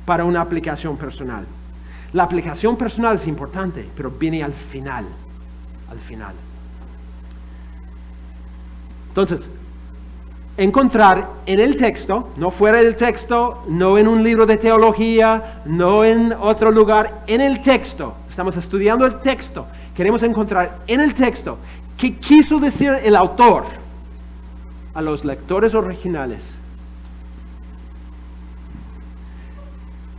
para una aplicación personal. La aplicación personal es importante, pero viene al final. Al final. Entonces, encontrar en el texto, no fuera del texto, no en un libro de teología, no en otro lugar, en el texto. Estamos estudiando el texto. Queremos encontrar en el texto qué quiso decir el autor a los lectores originales,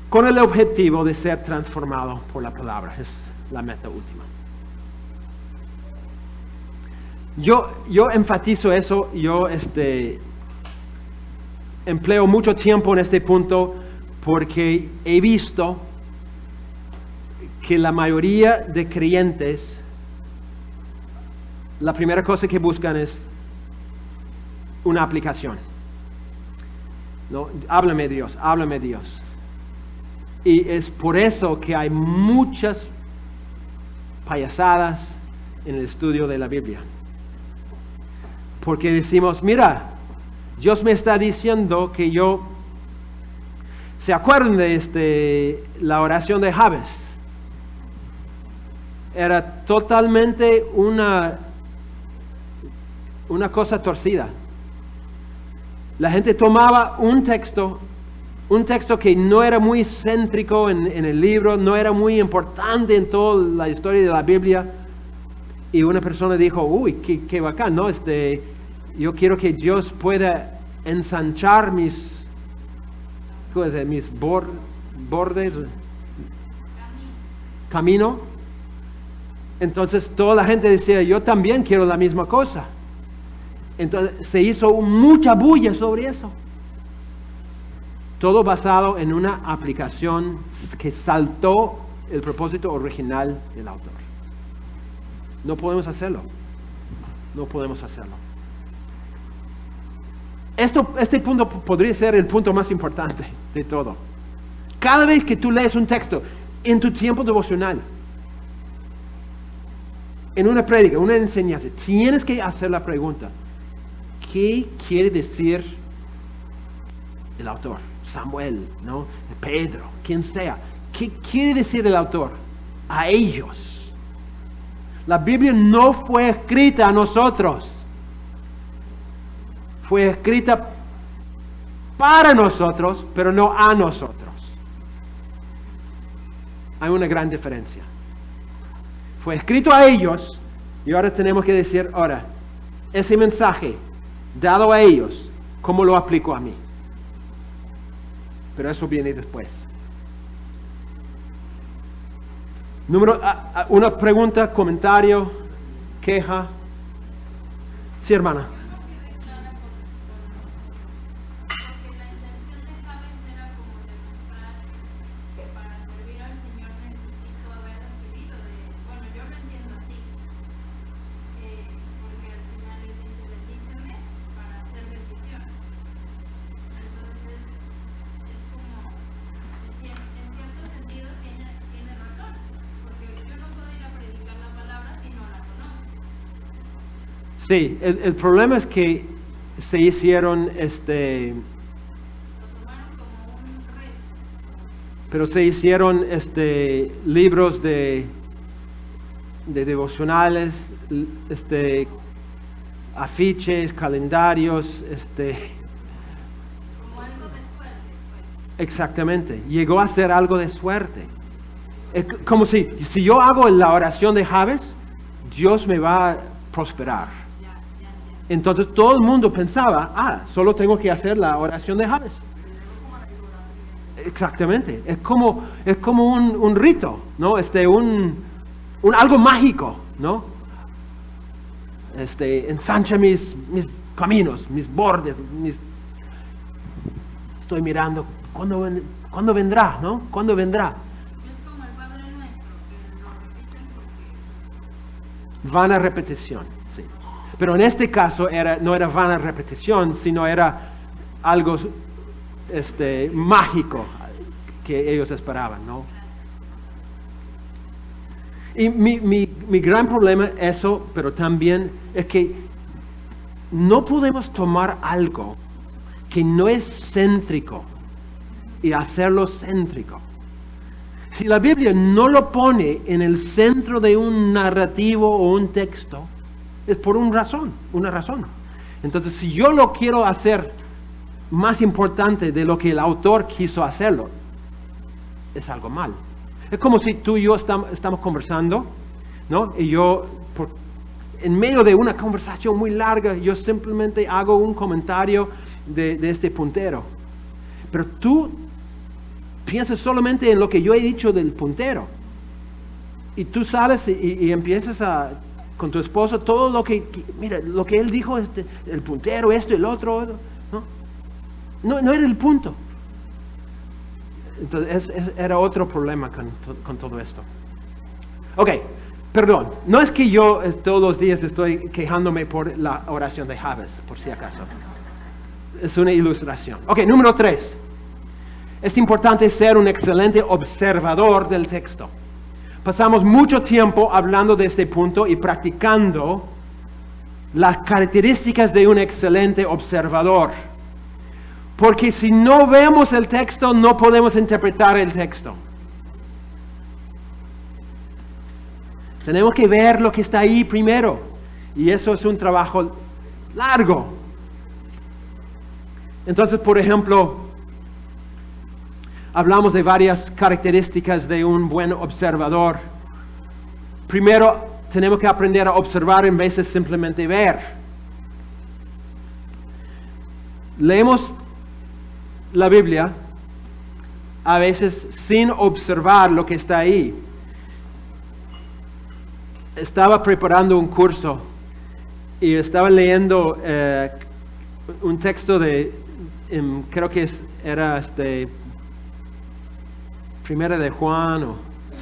con el objetivo de ser transformado por la palabra. Es la meta última. Yo enfatizo eso, yo empleo mucho tiempo en este punto porque he visto que la mayoría de creyentes, la primera cosa que buscan es una aplicación. ¿No? Háblame Dios, háblame Dios. Y es por eso que hay muchas payasadas en el estudio de la Biblia. Porque decimos, mira, Dios me está diciendo que yo... ¿Se acuerdan de la oración de Jabes? Era totalmente una cosa torcida. La gente tomaba un texto que no era muy céntrico en el libro, no era muy importante en toda la historia de la Biblia, y una persona dijo, uy, qué bacán, ¿no? Yo quiero que Dios pueda ensanchar mis bordes, camino. Entonces toda la gente decía, yo también quiero la misma cosa. Entonces se hizo mucha bulla sobre eso. Todo basado en una aplicación que saltó el propósito original del autor. No podemos hacerlo. No podemos hacerlo. Este punto podría ser el punto más importante de todo. Cada vez que tú lees un texto en tu tiempo devocional, en una prédica, una enseñanza, tienes que hacer la pregunta, ¿qué quiere decir el autor? Samuel, ¿no? Pedro, quien sea. ¿Qué quiere decir el autor? A ellos. La Biblia no fue escrita a nosotros. Fue escrita para nosotros, pero no a nosotros. Hay una gran diferencia. Fue escrito a ellos y ahora tenemos que decir, ahora, ese mensaje dado a ellos, ¿cómo lo aplico a mí? Pero eso viene después. Una pregunta, comentario, queja. Sí, hermana. Sí, el problema es que se hicieron pero se hicieron libros de devocionales, afiches, calendarios, como algo de suerte, pues. Exactamente, llegó a ser algo de suerte. Es como si yo hago la oración de Jabes, Dios me va a prosperar. Entonces todo el mundo pensaba, solo tengo que hacer la oración de Jabes. Exactamente, es como un rito, ¿no? Algo mágico, ¿no? Ensancha mis caminos, mis bordes, estoy mirando, ¿cuándo vendrá, no? ¿Cuándo vendrá? Es como el Padre Nuestro, que lo repiten Vana repetición, sí. Pero en este caso no era vana repetición, sino era algo mágico que ellos esperaban, ¿no? Y mi gran problema eso, pero también es que no podemos tomar algo que no es céntrico y hacerlo céntrico. Si la Biblia no lo pone en el centro de un narrativo o un texto, es por una razón. Entonces, si yo lo quiero hacer más importante de lo que el autor quiso hacerlo, es algo mal. Es como si tú y yo estamos conversando, ¿no? Y yo, en medio de una conversación muy larga, yo simplemente hago un comentario de este puntero. Pero tú piensas solamente en lo que yo he dicho del puntero. Y tú sales y empiezas con tu esposo todo mira, lo que él dijo, el puntero, esto y el otro, ¿no? No era el punto. Entonces, era otro problema con todo esto. Ok, perdón. No es que yo todos los días estoy quejándome por la oración de Jabez, por si acaso. Es una ilustración. Ok, número 3. Es importante ser un excelente observador del texto. Pasamos mucho tiempo hablando de este punto y practicando las características de un excelente observador. Porque si no vemos el texto, no podemos interpretar el texto. Tenemos que ver lo que está ahí primero. Y eso es un trabajo largo. Entonces, por ejemplo, hablamos de varias características de un buen observador. Primero, tenemos que aprender a observar en vez de simplemente ver. Leemos la Biblia a veces sin observar lo que está ahí. Estaba preparando un curso y estaba leyendo un texto creo que era Primera de Juan,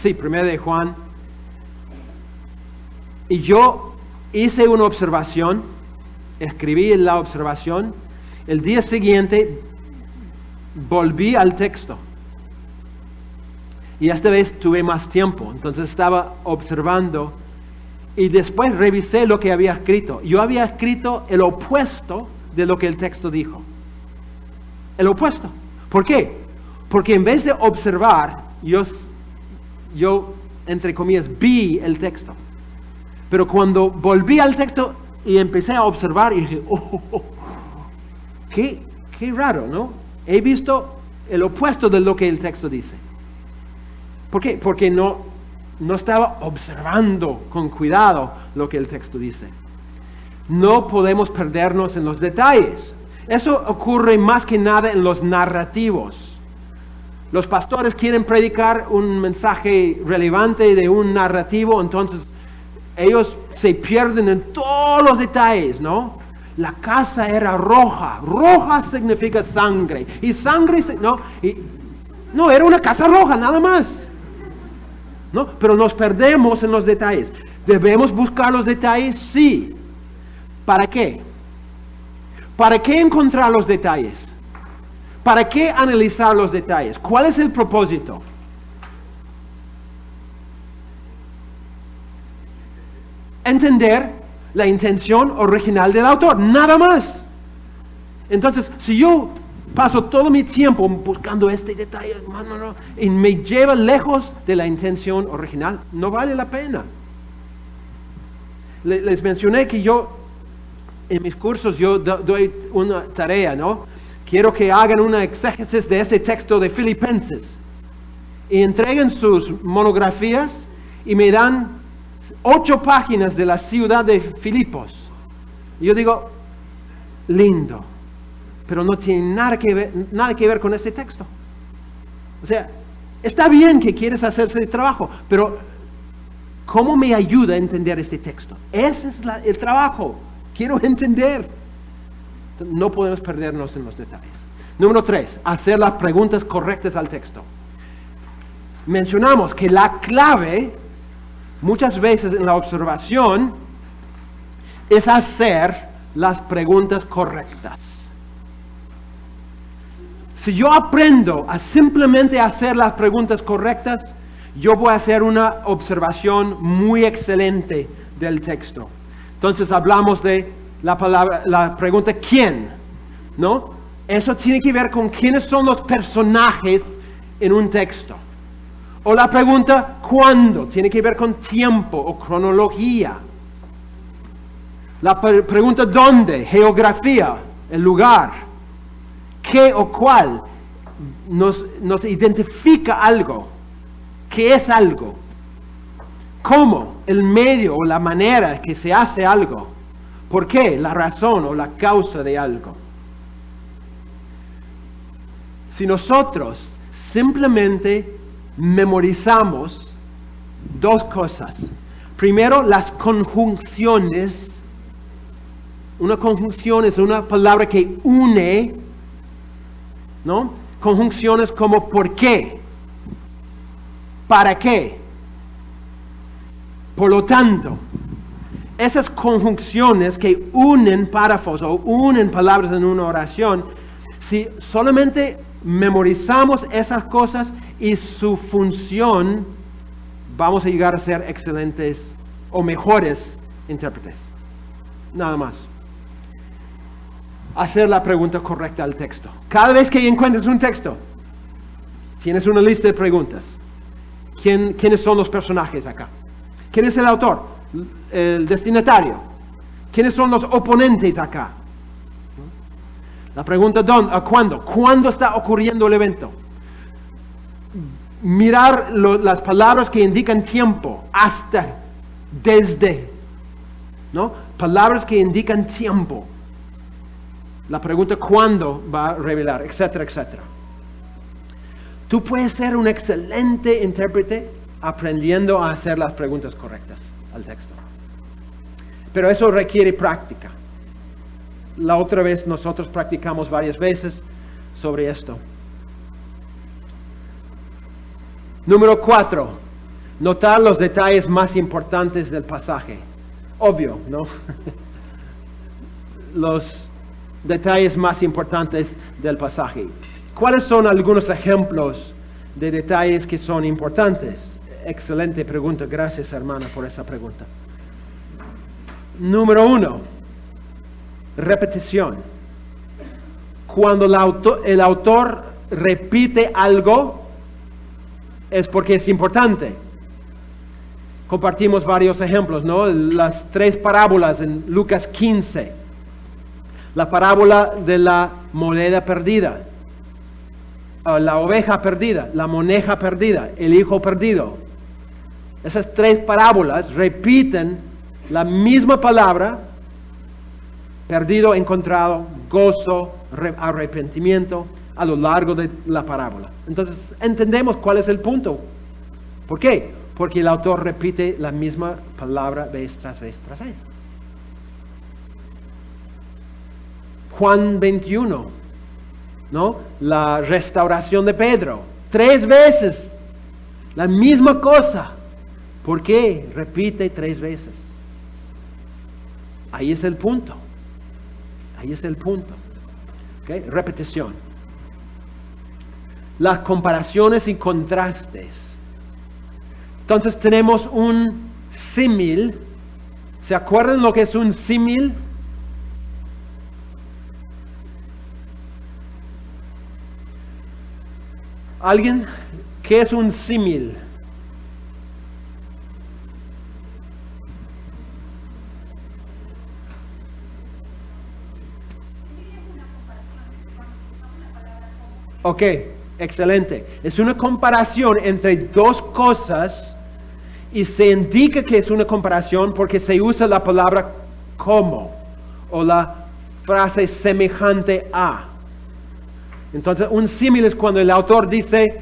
Primera de Juan. Y yo hice una observación, escribí la observación. El día siguiente volví al texto. Y esta vez tuve más tiempo, entonces estaba observando y después revisé lo que había escrito. Yo había escrito el opuesto de lo que el texto dijo. El opuesto. ¿Por qué? Porque en vez de observar, yo entre comillas, vi el texto. Pero cuando volví al texto y empecé a observar, y dije, qué raro, ¿no? He visto el opuesto de lo que el texto dice. ¿Por qué? Porque no estaba observando con cuidado lo que el texto dice. No podemos perdernos en los detalles. Eso ocurre más que nada en los narrativos. Los pastores quieren predicar un mensaje relevante de un narrativo, entonces ellos se pierden en todos los detalles, ¿no? La casa era roja. Roja significa sangre. Y sangre, no, era una casa roja, nada más. ¿No? Pero nos perdemos en los detalles. ¿Debemos buscar los detalles? Sí. ¿Para qué? ¿Para qué encontrar los detalles? ¿Para qué analizar los detalles? ¿Cuál es el propósito? Entender la intención original del autor, nada más. Entonces, si yo paso todo mi tiempo buscando este detalle, y me lleva lejos de la intención original, no vale la pena. Les mencioné que yo, en mis cursos, yo doy una tarea, ¿no? Quiero que hagan una exégesis de ese texto de Filipenses. Y entreguen sus monografías y me dan 8 páginas de la ciudad de Filipos. Y yo digo, lindo, pero no tiene nada que ver con este texto. O sea, está bien que quieres hacer ese trabajo, pero ¿cómo me ayuda a entender este texto? Ese es el trabajo. Quiero entender. No podemos perdernos en los detalles. Número 3, hacer las preguntas correctas al texto. Mencionamos que la clave muchas veces en la observación es hacer las preguntas correctas. Si yo aprendo a simplemente hacer las preguntas correctas, yo voy a hacer una observación muy excelente del texto. Entonces hablamos de la pregunta ¿quién? ¿No? Eso tiene que ver con quiénes son los personajes en un texto. O la pregunta ¿cuándo? Tiene que ver con tiempo o cronología. La pregunta ¿dónde? Geografía, el lugar. ¿Qué o cuál? Nos identifica algo. ¿Qué es algo? ¿Cómo? El medio o la manera que se hace algo. ¿Por qué? La razón o la causa de algo. Si nosotros simplemente memorizamos dos cosas. Primero, las conjunciones. Una conjunción es una palabra que une, ¿no? Conjunciones como ¿por qué? ¿Para qué? Por lo tanto, esas conjunciones que unen párrafos o unen palabras en una oración, si solamente memorizamos esas cosas y su función, vamos a llegar a ser excelentes o mejores intérpretes. Nada más. Hacer la pregunta correcta al texto. Cada vez que encuentres un texto, tienes una lista de preguntas. ¿Quiénes son los personajes acá? ¿Quién es el autor? El destinatario. ¿Quiénes son los oponentes acá? La pregunta ¿dónde? ¿Cuándo? ¿Cuándo está ocurriendo el evento? Mirar las palabras que indican tiempo, hasta, desde, ¿no? Palabras que indican tiempo. La pregunta ¿cuándo va a revelar? Etcétera, etcétera. Tú puedes ser un excelente intérprete aprendiendo a hacer las preguntas correctas al texto. Pero eso requiere práctica. La otra vez nosotros practicamos varias veces sobre esto. Número 4. Notar los detalles más importantes del pasaje. Obvio, ¿no? Los detalles más importantes del pasaje. ¿Cuáles son algunos ejemplos de detalles que son importantes? Excelente pregunta. Gracias, hermana, por esa pregunta. Número 1. Repetición. Cuando el autor repite algo, es porque es importante. Compartimos varios ejemplos, ¿no? Las 3 parábolas en Lucas 15. La parábola de la moneda perdida, la oveja perdida, la moneda perdida, el hijo perdido. Esas 3 parábolas repiten la misma palabra: perdido, encontrado, gozo, arrepentimiento, a lo largo de la parábola. Entonces entendemos cuál es el punto. ¿Por qué? Porque el autor repite la misma palabra vez tras vez tras vez. Juan 21, ¿no? La restauración de Pedro. 3 veces la misma cosa. ¿Por qué? Repite 3 veces. Ahí es el punto. Ahí es el punto. ¿Okay? Repetición. Las comparaciones y contrastes. Entonces tenemos un símil. ¿Se acuerdan lo que es un símil? ¿Alguien? ¿Qué es un símil? Ok, excelente. Es una comparación entre 2 cosas y se indica que es una comparación porque se usa la palabra como o la frase semejante a. Entonces, un símil es cuando el autor dice,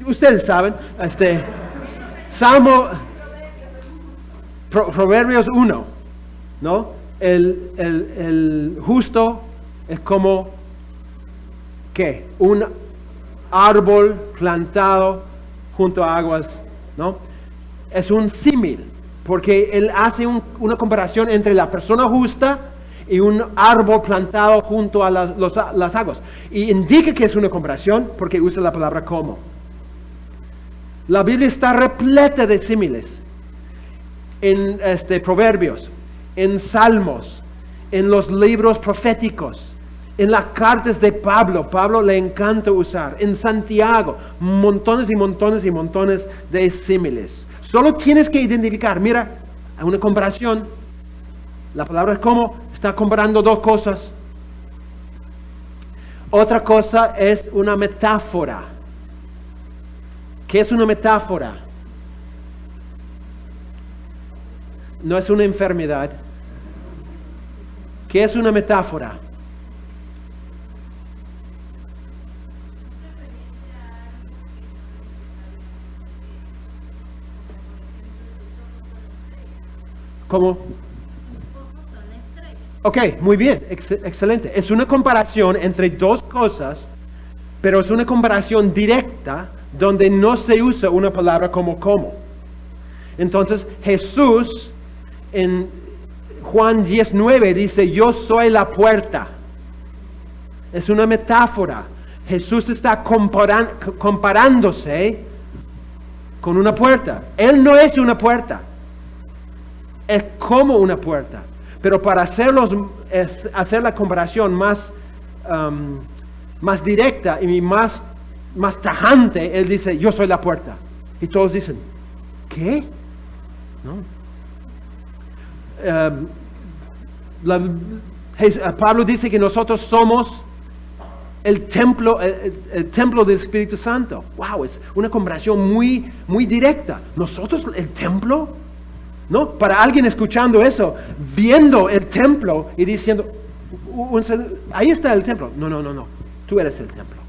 ustedes saben, Salmo, Proverbios 1, ¿no? El justo es como ¿qué? Un árbol plantado junto a aguas, ¿no? Es un símil, porque él hace una comparación entre la persona justa y un árbol plantado junto a las aguas. Y indica que es una comparación porque usa la palabra como. La Biblia está repleta de símiles. En Proverbios, en Salmos, en los libros proféticos, en las cartas de Pablo. Pablo le encanta usar. En Santiago, montones y montones y montones de símiles. Solo tienes que identificar, mira, hay una comparación. La palabra es como, está comparando dos cosas. Otra cosa es una metáfora. ¿Qué es una metáfora? No es una enfermedad. ¿Qué es una metáfora? ¿Cómo? Ok, muy bien, excelente. Es una comparación entre dos cosas, pero es una comparación directa donde no se usa una palabra como. Entonces Jesús en Juan 19 dice, yo soy la puerta. Es una metáfora. Jesús está comparándose con una puerta. Él no es una puerta. Es como una puerta. Pero para hacer la comparación más directa y más tajante, Él dice, yo soy la puerta. Y todos dicen, ¿qué? No. Pablo dice que nosotros somos el templo del Espíritu Santo. Wow, es una comparación muy, muy directa. ¿Nosotros el templo? ¿No? Para alguien escuchando eso, viendo el templo y diciendo, ahí está el templo. No, tú eres el templo.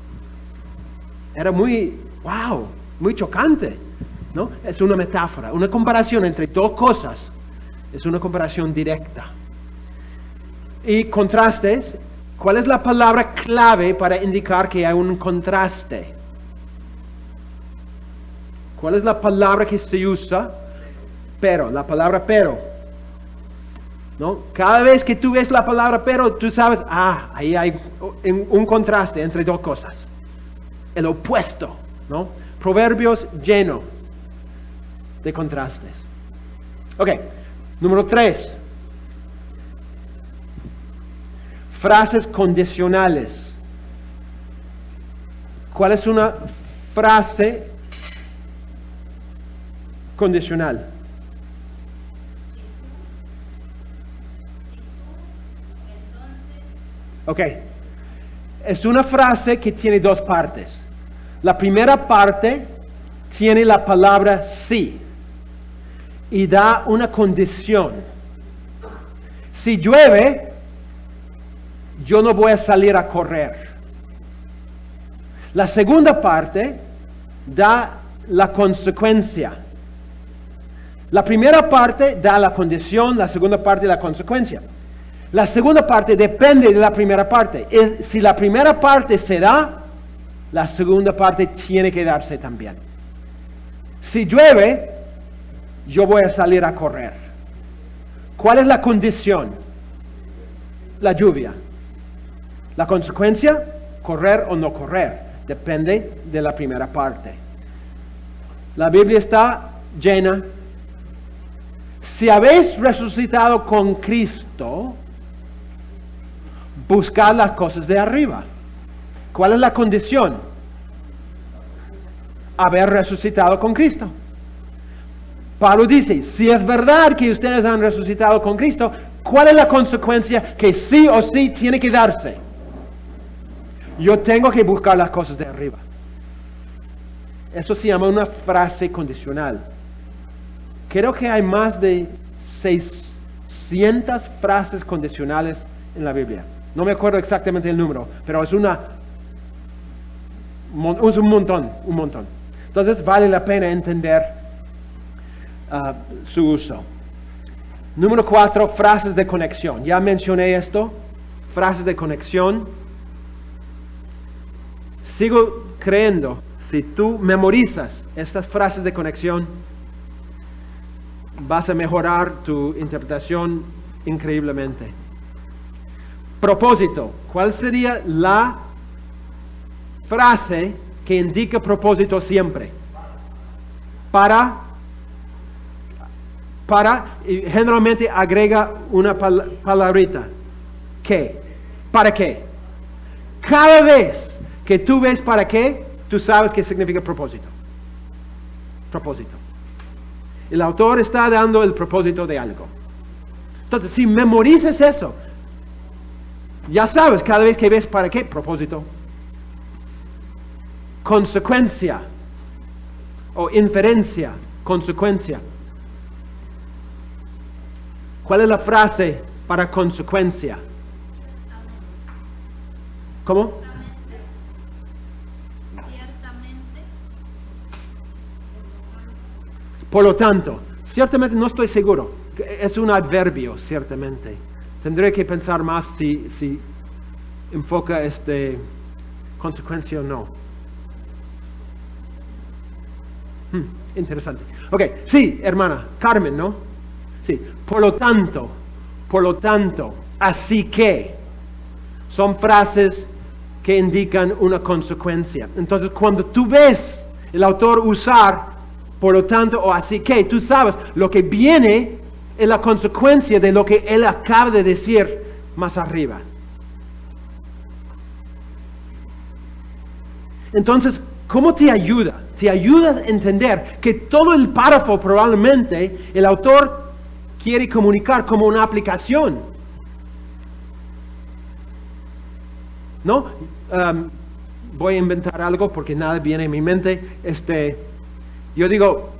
Era muy, wow, muy chocante, ¿no? Es una metáfora, una comparación entre dos cosas. Es una comparación directa. Y contrastes, ¿cuál es la palabra clave para indicar que hay un contraste? ¿Cuál es la palabra que se usa? Pero, la palabra pero, ¿no? Cada vez que tú ves la palabra pero, tú sabes, ahí hay un contraste entre dos cosas. El opuesto, ¿no? Proverbios lleno de contrastes. Ok, número 3. Frases condicionales. ¿Cuál es una frase condicional? Ok, es una frase que tiene dos partes. La primera parte tiene la palabra sí y da una condición. Si llueve, yo no voy a salir a correr. La segunda parte da la consecuencia. La primera parte da la condición, la segunda parte la consecuencia. La segunda parte depende de la primera parte. Si la primera parte se da, la segunda parte tiene que darse también. Si llueve, yo voy a salir a correr. ¿Cuál es la condición? La lluvia. La consecuencia, correr o no correr, depende de la primera parte. La Biblia está llena. Si habéis resucitado con Cristo, buscad las cosas de arriba. ¿Cuál es la condición? Haber resucitado con Cristo. Pablo dice, si es verdad que ustedes han resucitado con Cristo, ¿cuál es la consecuencia que sí o sí tiene que darse? Yo tengo que buscar las cosas de arriba. Eso se llama una frase condicional. Creo que hay más de 600 frases condicionales en la Biblia. No me acuerdo exactamente el número, pero es un montón. Entonces vale la pena entender su uso. Número 4, frases de conexión. Ya mencioné esto, frases de conexión. sigo creyendo, si tú memorizas estas frases de conexión, vas a mejorar tu interpretación increíblemente. Propósito. ¿Cuál sería la frase que indica propósito siempre? Para, y generalmente agrega una palabrita. ¿Qué? ¿Para qué? Cada vez que tú ves para qué, tú sabes qué significa propósito. Propósito. El autor está dando el propósito de algo. Entonces, si memorizas eso, ya sabes, cada vez que ves para qué, propósito. Consecuencia o inferencia, consecuencia. ¿Cuál es la frase para consecuencia? ¿Cómo? Ciertamente. Por lo tanto, ciertamente no estoy seguro. Es un adverbio, ciertamente. Tendré que pensar más si enfoca consecuencia o no. Interesante. Ok, sí, hermana, Carmen, ¿no? Sí, por lo tanto, así que, son frases que indican una consecuencia. Entonces, cuando tú ves el autor usar, por lo tanto, o así que, tú sabes, lo que viene es la consecuencia de lo que él acaba de decir más arriba. Entonces, ¿cómo te ayuda? Te ayuda a entender que todo el párrafo probablemente el autor quiere comunicar como una aplicación. ¿No? Voy a inventar algo porque nada viene en mi mente. Yo digo,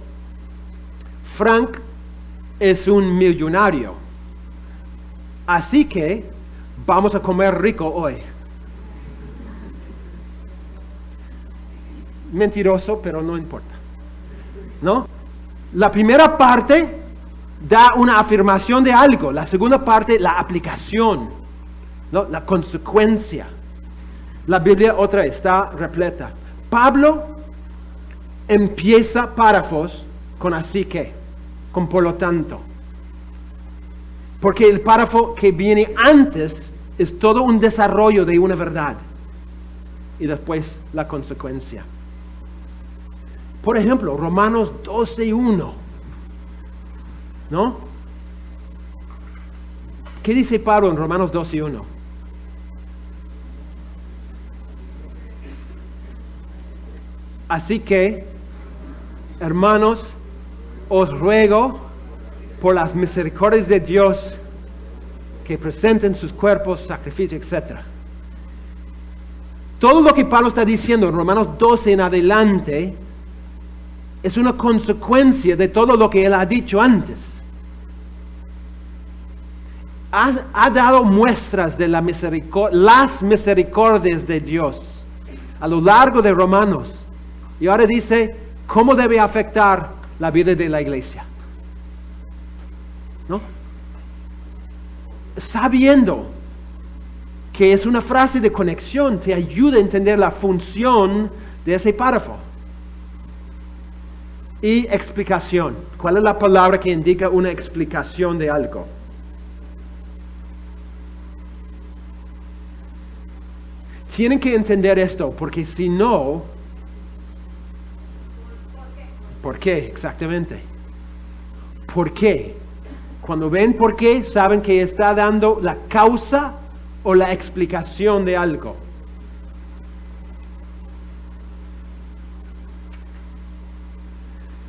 Frank es un millonario. Así que vamos a comer rico hoy. Mentiroso, pero no importa. ¿No? La primera parte da una afirmación de algo. La segunda parte, la aplicación. ¿No? La consecuencia. La Biblia otra vez está repleta. Pablo empieza párrafos con así que, con por lo tanto. Porque el párrafo que viene antes es todo un desarrollo de una verdad. Y después la consecuencia. Por ejemplo, Romanos 12:1. ¿No? ¿Qué dice Pablo en Romanos 12:1? Así que, hermanos, os ruego por las misericordias de Dios que presenten sus cuerpos, sacrificio, etc. Todo lo que Pablo está diciendo en Romanos 12 en adelante es una consecuencia de todo lo que él ha dicho antes. Ha dado muestras de las misericordias de Dios a lo largo de Romanos. Y ahora dice cómo debe afectar la vida de la iglesia. ¿No? Sabiendo que es una frase de conexión, te ayuda a entender la función de ese párrafo. Y explicación. ¿Cuál es la palabra que indica una explicación de algo? Tienen que entender esto, porque si no... ¿Por qué? Exactamente. ¿Por qué? Cuando ven por qué, saben que está dando la causa o la explicación de algo.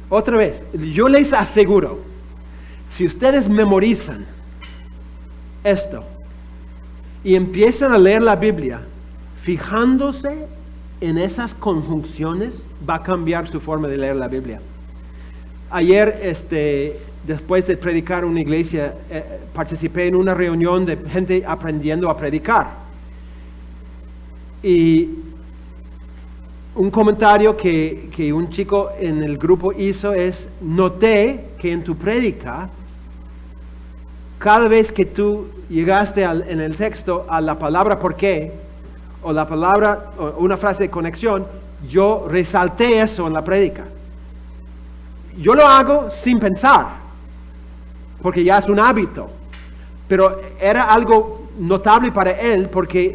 Otra vez, yo les aseguro, si ustedes memorizan esto y empiezan a leer la Biblia, fijándose en esas conjunciones, va a cambiar su forma de leer la Biblia. Ayer, después de predicar en una iglesia, participé en una reunión de gente aprendiendo a predicar. Y un comentario que un chico en el grupo hizo es, noté que en tu prédica, cada vez que tú llegaste en el texto a la palabra ¿por qué?, o la palabra, o una frase de conexión, yo resalté eso en la prédica. Yo lo hago sin pensar, porque ya es un hábito, pero era algo notable para él porque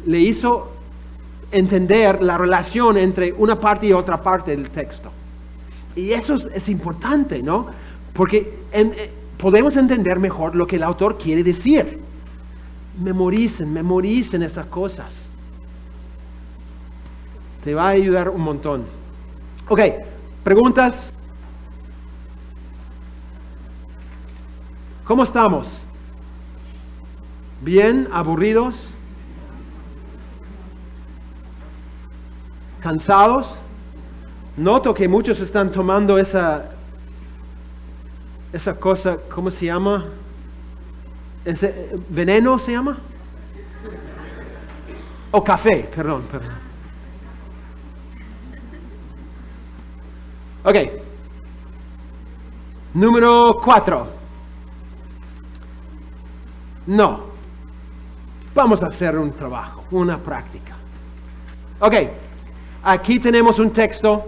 le hizo entender la relación entre una parte y otra parte del texto. Y eso es importante, ¿no? Porque podemos entender mejor lo que el autor quiere decir. Memoricen esas cosas. Te va a ayudar un montón. Ok, preguntas. ¿Cómo estamos? ¿Bien? ¿Aburridos? ¿Cansados? Noto que muchos están tomando esa cosa, ¿cómo se llama? ¿Ese veneno se llama? O café, perdón. Ok. Número 4. No. Vamos a hacer un trabajo, una práctica. Ok. Aquí tenemos un texto,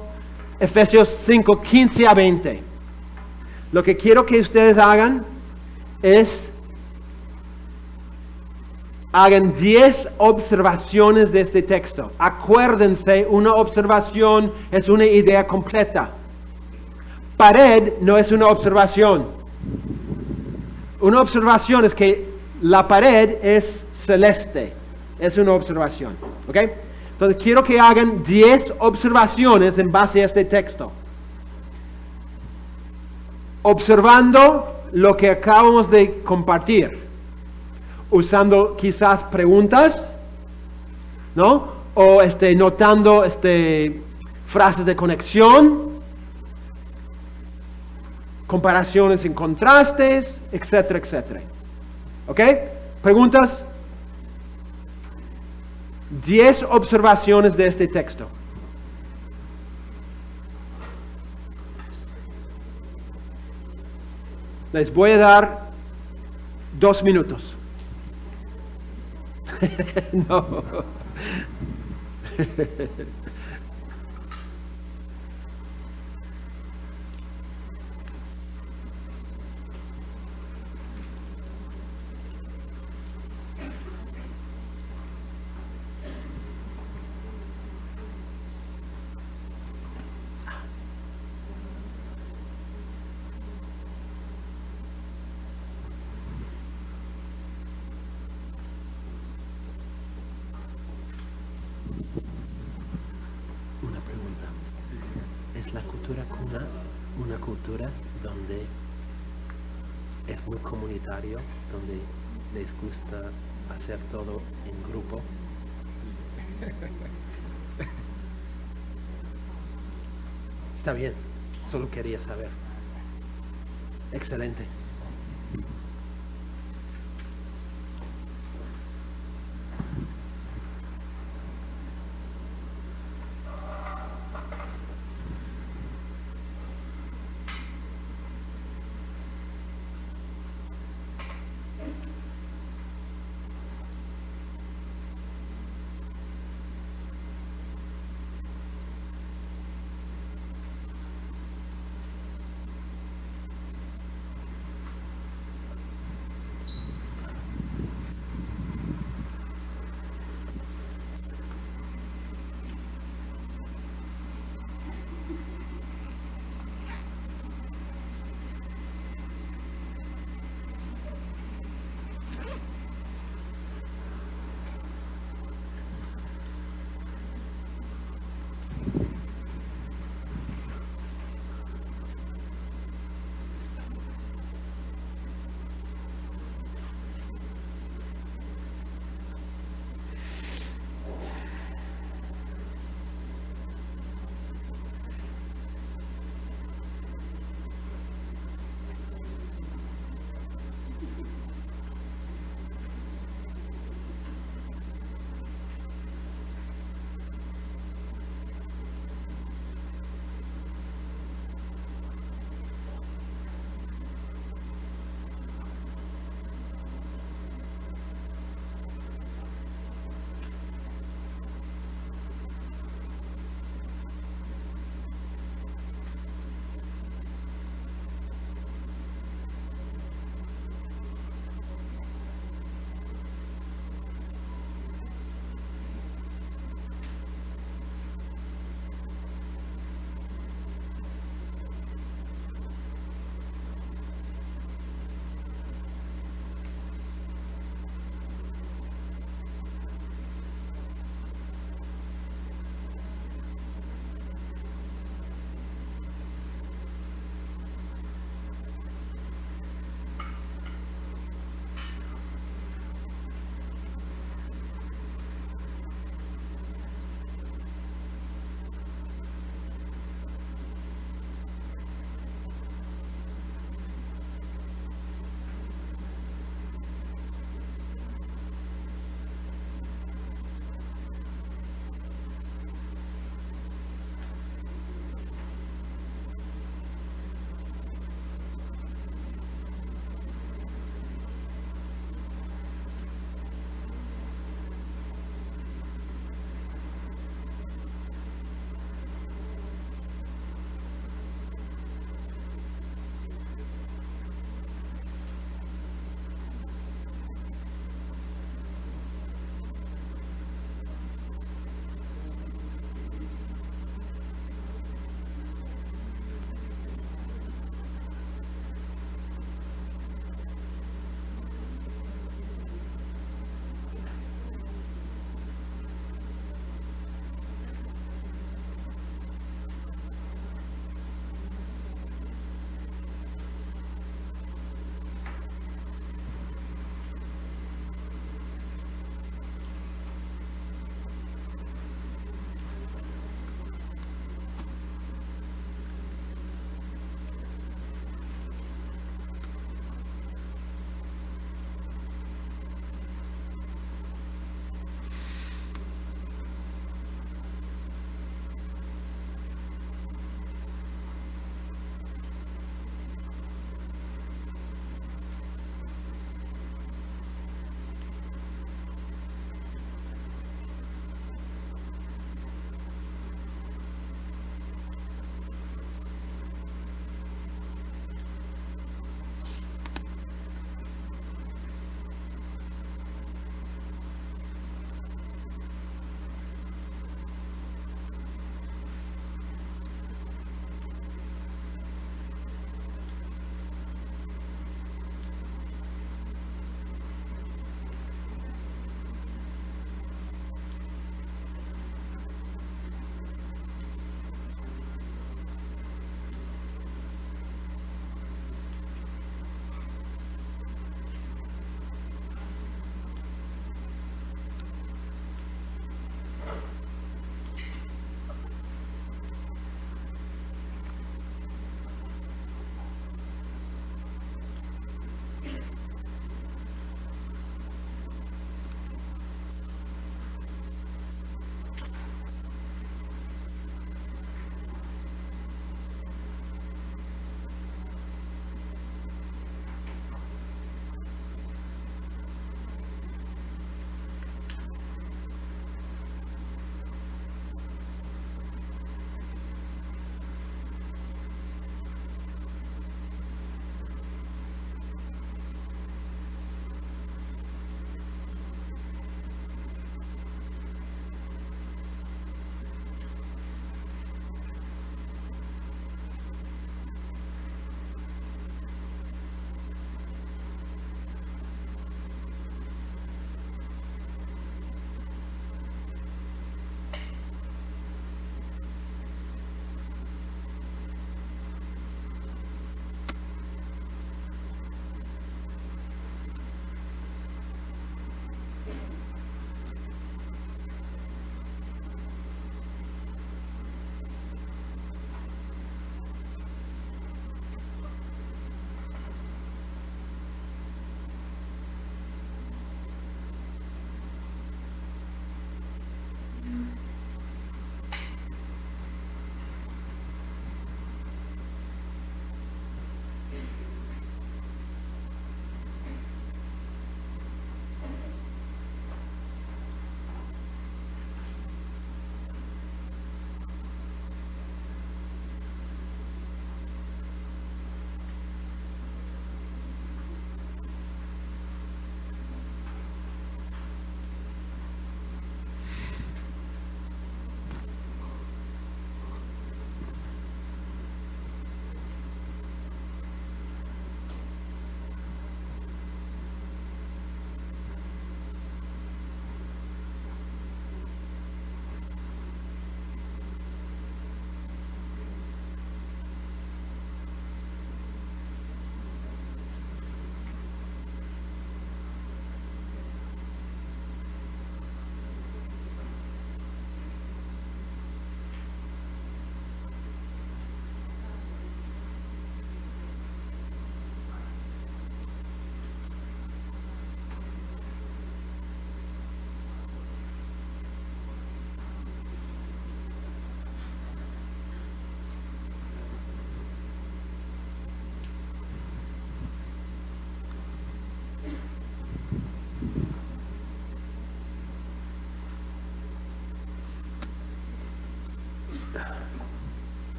Efesios 5, 15 a 20. Lo que quiero que ustedes hagan es hagan 10 observaciones de este texto. Acuérdense, una observación es una idea completa. Pared no es una observación. Una observación es que la pared es celeste. Es una observación. ¿Ok? Entonces quiero que hagan 10 observaciones en base a este texto. Observando lo que acabamos de compartir. Usando quizás preguntas, ¿no? O notando frases de conexión, comparaciones en contrastes, etcétera, etcétera. ¿Ok? ¿Preguntas? 10 observaciones de este texto. Les voy a dar 2 minutos. No. Una pregunta. ¿Es la cultura cuna una cultura donde es muy comunitario, donde les gusta hacer todo en grupo? Está bien, solo quería saber. Excelente.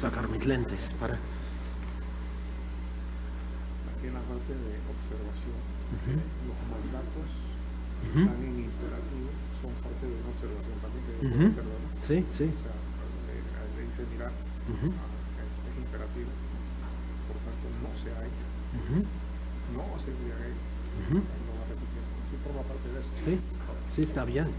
sacar mis lentes para... Aquí en la parte de observación, los mandatos Ujú. están en imperativo, son parte de una observación también que debemos Ujú. hacerlo, ¿no? Sí, sí. O sea, ahí le dice mirar, Ujú. es imperativo, por tanto no seáis, Ujú. no os embriaguéis, Ujú. ahí lo va repitiendo, sí forma parte de eso. Sí, sí, está bien.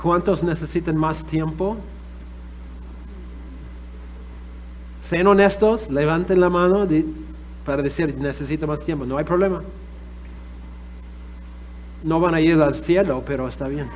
¿Cuántos necesitan más tiempo? Sean honestos, levanten la mano para decir necesito más tiempo. No hay problema. No van a ir al cielo, pero está bien.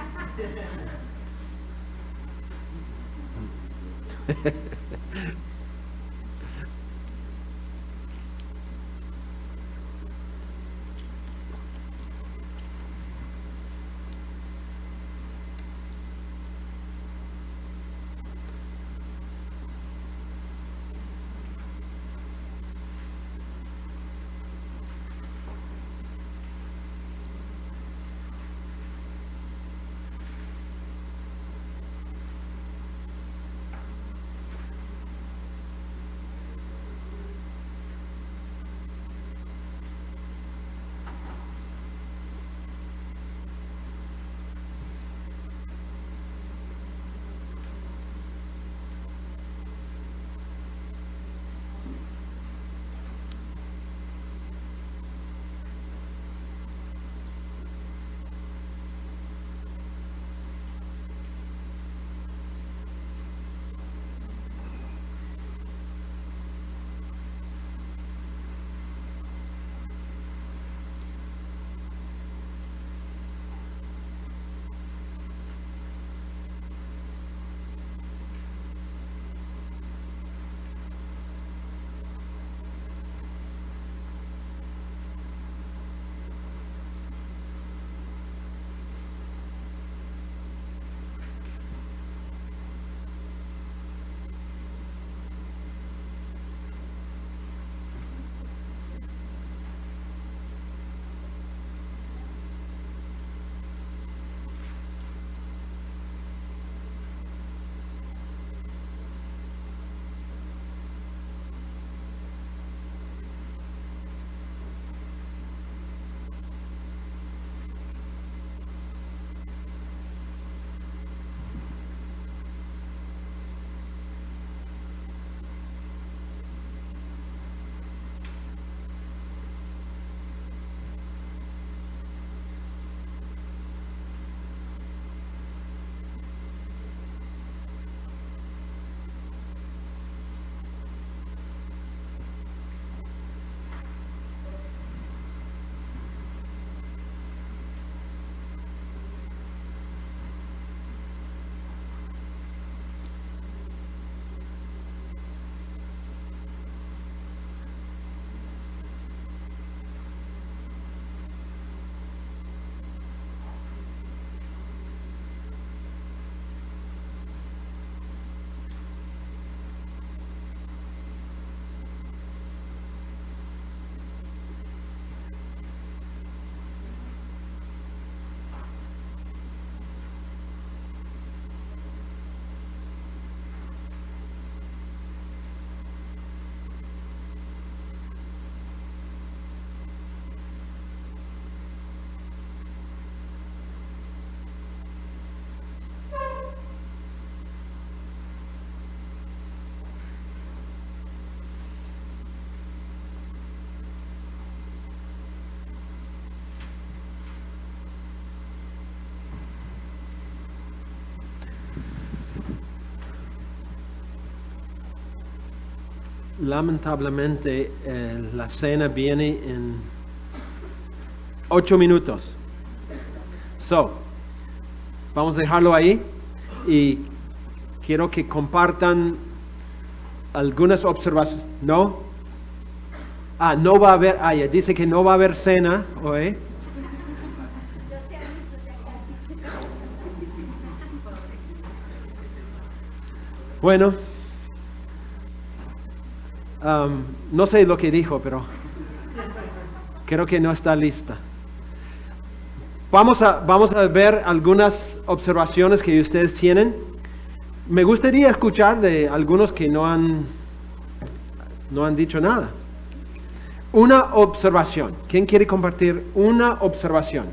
lamentablemente la cena viene en 8 minutos. Vamos a dejarlo ahí y quiero que compartan algunas observaciones. ¿No? No va a haber, ya dice que no va a haber cena hoy. Bueno, no sé lo que dijo, pero creo que no está lista. Vamos a ver algunas observaciones que ustedes tienen. Me gustaría escuchar de algunos que no han dicho nada. Una observación. ¿Quién quiere compartir una observación?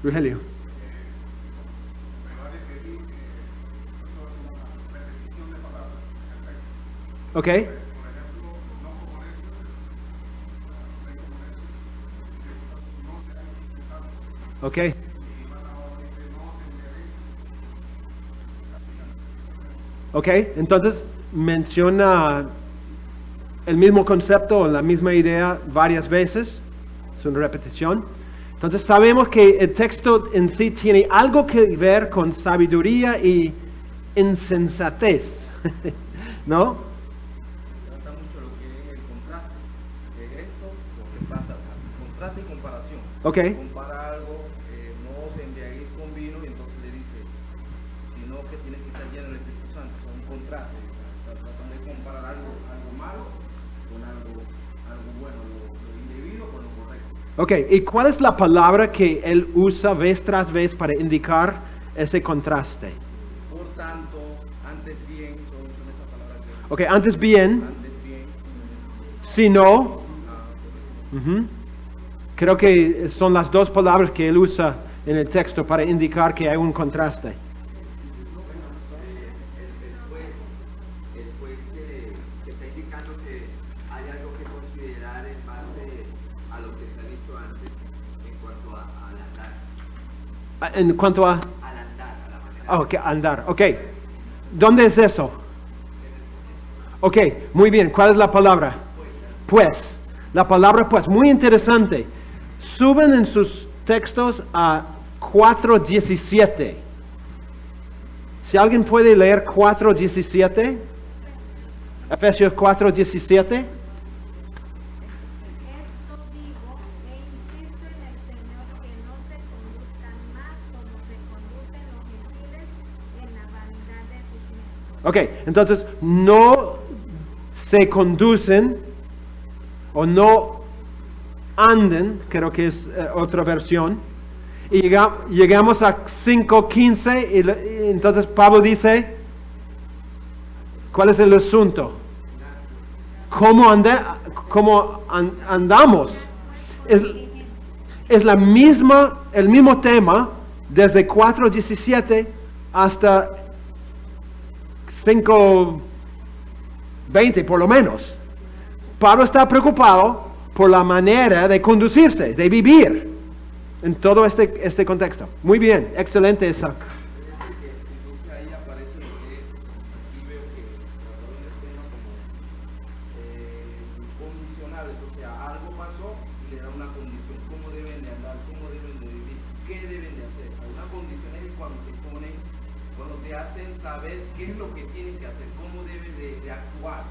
Rogelio. Ok. Ok. Ok, entonces menciona el mismo concepto, la misma idea varias veces. Es una repetición. Entonces sabemos que el texto en sí tiene algo que ver con sabiduría y insensatez, ¿no? Trata mucho lo que es el contraste de esto, lo que pasa, contraste y comparación. Ok. Compara algo, no se embriaguéis con vino y entonces le dice, sino que tiene que estar lleno del Espíritu Santo. Son un contraste, tratan de comparar algo malo con algo bueno, lo indebido con lo correcto. Ok, ¿y cuál es la palabra que él usa vez tras vez para indicar ese contraste? Por tanto, antes bien, son esas palabras que... Ok, antes bien, Antes bien, si no. Creo que son las dos palabras que él usa en el texto para indicar que hay un contraste. El juez que está indicando que hay algo que considerar en base a lo que se ha dicho antes en cuanto al andar. En cuanto a... Al andar, a la manera. Ok, andar, ok. ¿Dónde es eso? Ok, muy bien. ¿Cuál es la palabra? Pues. La palabra pues, muy interesante. Suben en sus textos a 4:17. Si alguien puede leer 4:17. Efesios 4:17. Esto digo, e insisto en el Señor que no se conduzcan más como se conducen los gentiles en la vanidad de sus mentes. Ok, entonces no se conducen o no anden, creo que es otra versión, y llegamos a 5:15 y entonces Pablo dice, ¿cuál es el asunto? ¿Cómo andamos? Es el mismo tema desde 4:17 hasta 5:20 por lo menos. Pablo está preocupado por la manera de conducirse, de vivir en todo este contexto. Muy bien, excelente, Isaac. Entonces ahí aparece lo que es, aquí veo que trataron el tema como condicionales, o sea, algo pasó y le da una condición, cómo deben de andar, cómo deben de vivir, qué deben de hacer. Una condición es cuando te ponen, cuando te hacen saber qué es lo que tienen que hacer, cómo deben de actuar,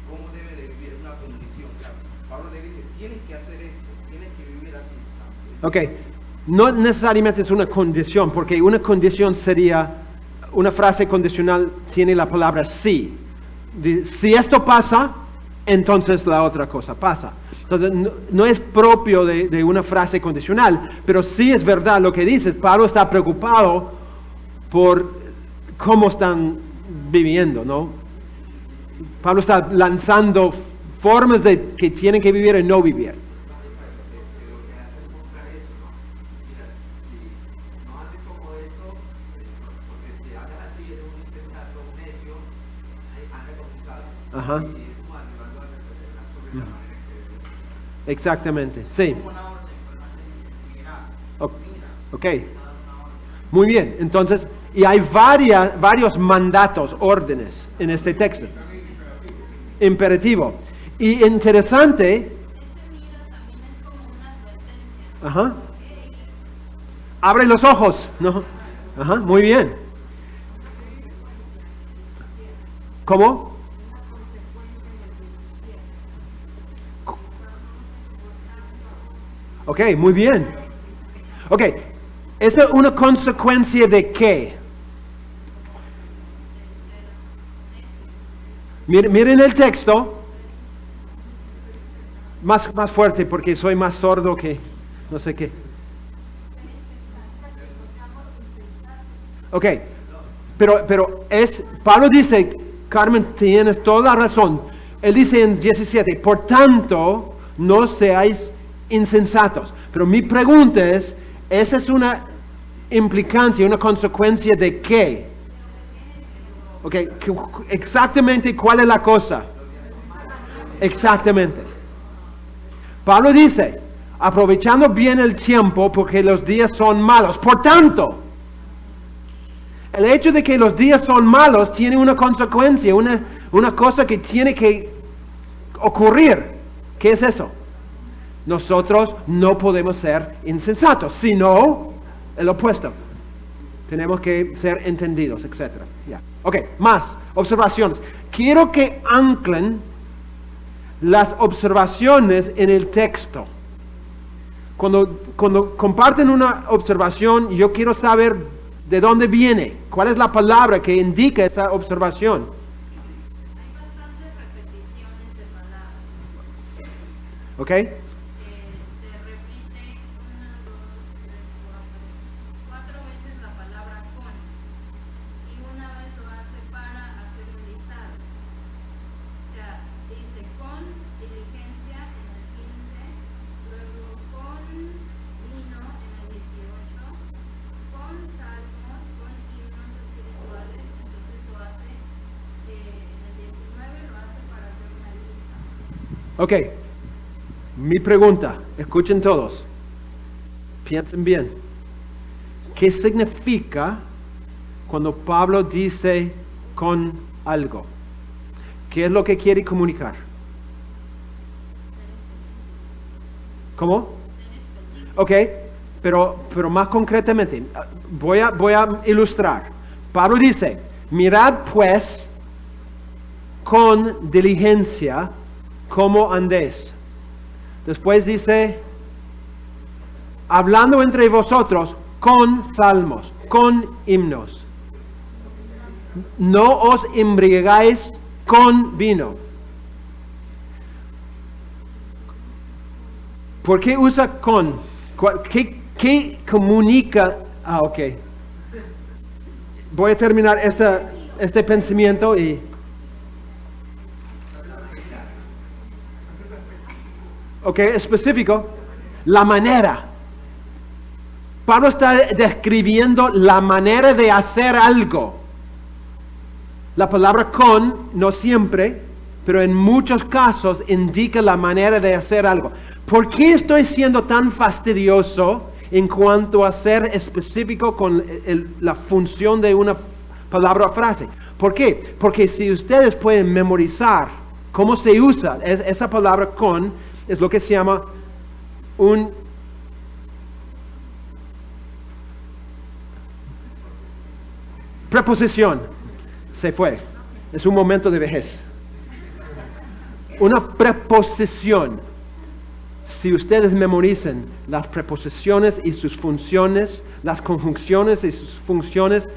cómo deben de vivir, una condición. Claro. Pablo le dice, tienes que hacer esto, tienes que vivir así. Ok, no necesariamente es una condición, porque una condición sería, una frase condicional tiene la palabra sí. Si esto pasa, entonces la otra cosa pasa. Entonces no es propio de una frase condicional, pero sí es verdad lo que dices. Pablo está preocupado por cómo están viviendo, ¿no? Pablo está lanzando formas de que tienen que vivir y no vivir. No haces como esto, porque si hablas así eres un insensato, un necio, anda como un sabio. Ajá. Y es como ayudando a reflexionar sobre la manera que debemos. Exactamente, sí. Como una orden, pero no hace ni nada. Ok. Ok. Muy bien. Entonces, y hay varios mandatos, órdenes en este texto. Imperativo. Y interesante. Ajá. Abre los ojos, ¿no? Ajá, muy bien. ¿Cómo? Ok, muy bien. Ok, ¿es una consecuencia de qué? Miren el texto. Más fuerte porque soy más sordo que no sé qué. Ok, pero Pablo dice, Carmen, tienes toda la razón. Él dice en 17, por tanto, no seáis insensatos. Pero mi pregunta es, ¿esa es una implicancia, una consecuencia de qué? Ok, exactamente cuál es la cosa. Exactamente. Pablo dice, aprovechando bien el tiempo porque los días son malos. Por tanto, el hecho de que los días son malos tiene una consecuencia, una cosa que tiene que ocurrir. ¿Qué es eso? Nosotros no podemos ser insensatos, sino el opuesto. Tenemos que ser entendidos, etc. Yeah. Ok, más observaciones. Quiero que anclen las observaciones en el texto. Cuando comparten una observación, yo quiero saber de dónde viene, cuál es la palabra que indica esa observación. Hay bastantes repeticiones de palabras. ¿Ok? Se repite 4 veces la palabra con. Y una vez lo hace para hacer un listado. O sea, dice con diligencia en el 15, luego con vino en el 18, con salmos, con himnos espirituales, entonces lo hace en el 19, lo hace para hacer una lista. Ok. Mi pregunta, escuchen todos. Piensen bien. ¿Qué significa cuando Pablo dice con algo? ¿Qué es lo que quiere comunicar? ¿Cómo? Ok, pero más concretamente, voy a ilustrar. Pablo dice, mirad pues con diligencia cómo andéis. Después dice, hablando entre vosotros con salmos, con himnos. No os embriagáis con vino. ¿Por qué usa con? ¿Qué comunica? Ah, ok. Voy a terminar este pensamiento y... Ok, específico. La manera. Pablo está describiendo la manera de hacer algo. La palabra con, no siempre, pero en muchos casos indica la manera de hacer algo. ¿Por qué estoy siendo tan fastidioso en cuanto a ser específico con la función de una palabra o frase? ¿Por qué? Porque si ustedes pueden memorizar cómo se usa esa palabra con, es lo que se llama un preposición. Se fue. Es un momento de vejez. Una preposición. Si ustedes memorizan las preposiciones y sus funciones, las conjunciones y sus funciones,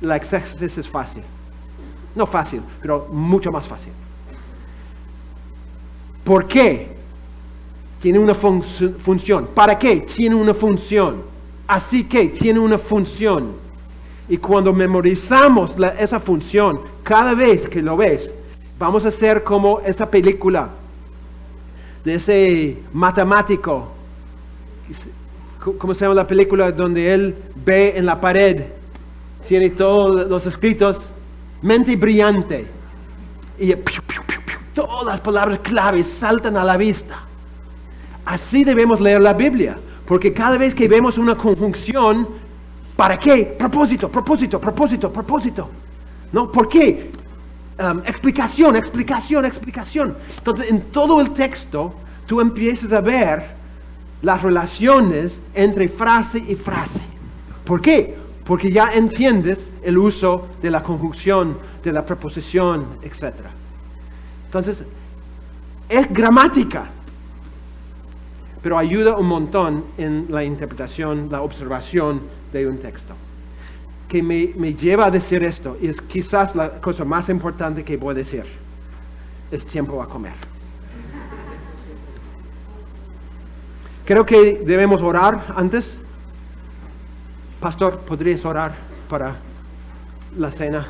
la exégesis es fácil. No fácil, pero mucho más fácil. ¿Por qué? Tiene una función. ¿Para qué? Tiene una función. Así que tiene una función. Y cuando memorizamos esa función, cada vez que lo ves, vamos a hacer como esa película de ese matemático. ¿Cómo se llama la película? Donde él ve en la pared, tiene todos los escritos, mente brillante. Y todas las palabras claves saltan a la vista. Así debemos leer la Biblia. Porque cada vez que vemos una conjunción, ¿para qué? Propósito. ¿No? ¿Por qué? Explicación. Entonces, en todo el texto, tú empiezas a ver las relaciones entre frase y frase. ¿Por qué? Porque ya entiendes el uso de la conjunción, de la preposición, etc. Entonces, es gramática, pero ayuda un montón en la interpretación, la observación de un texto. Que me lleva a decir esto, y es quizás la cosa más importante que voy a decir. Es tiempo a comer. Creo que debemos orar antes. Pastor, ¿podrías orar para la cena?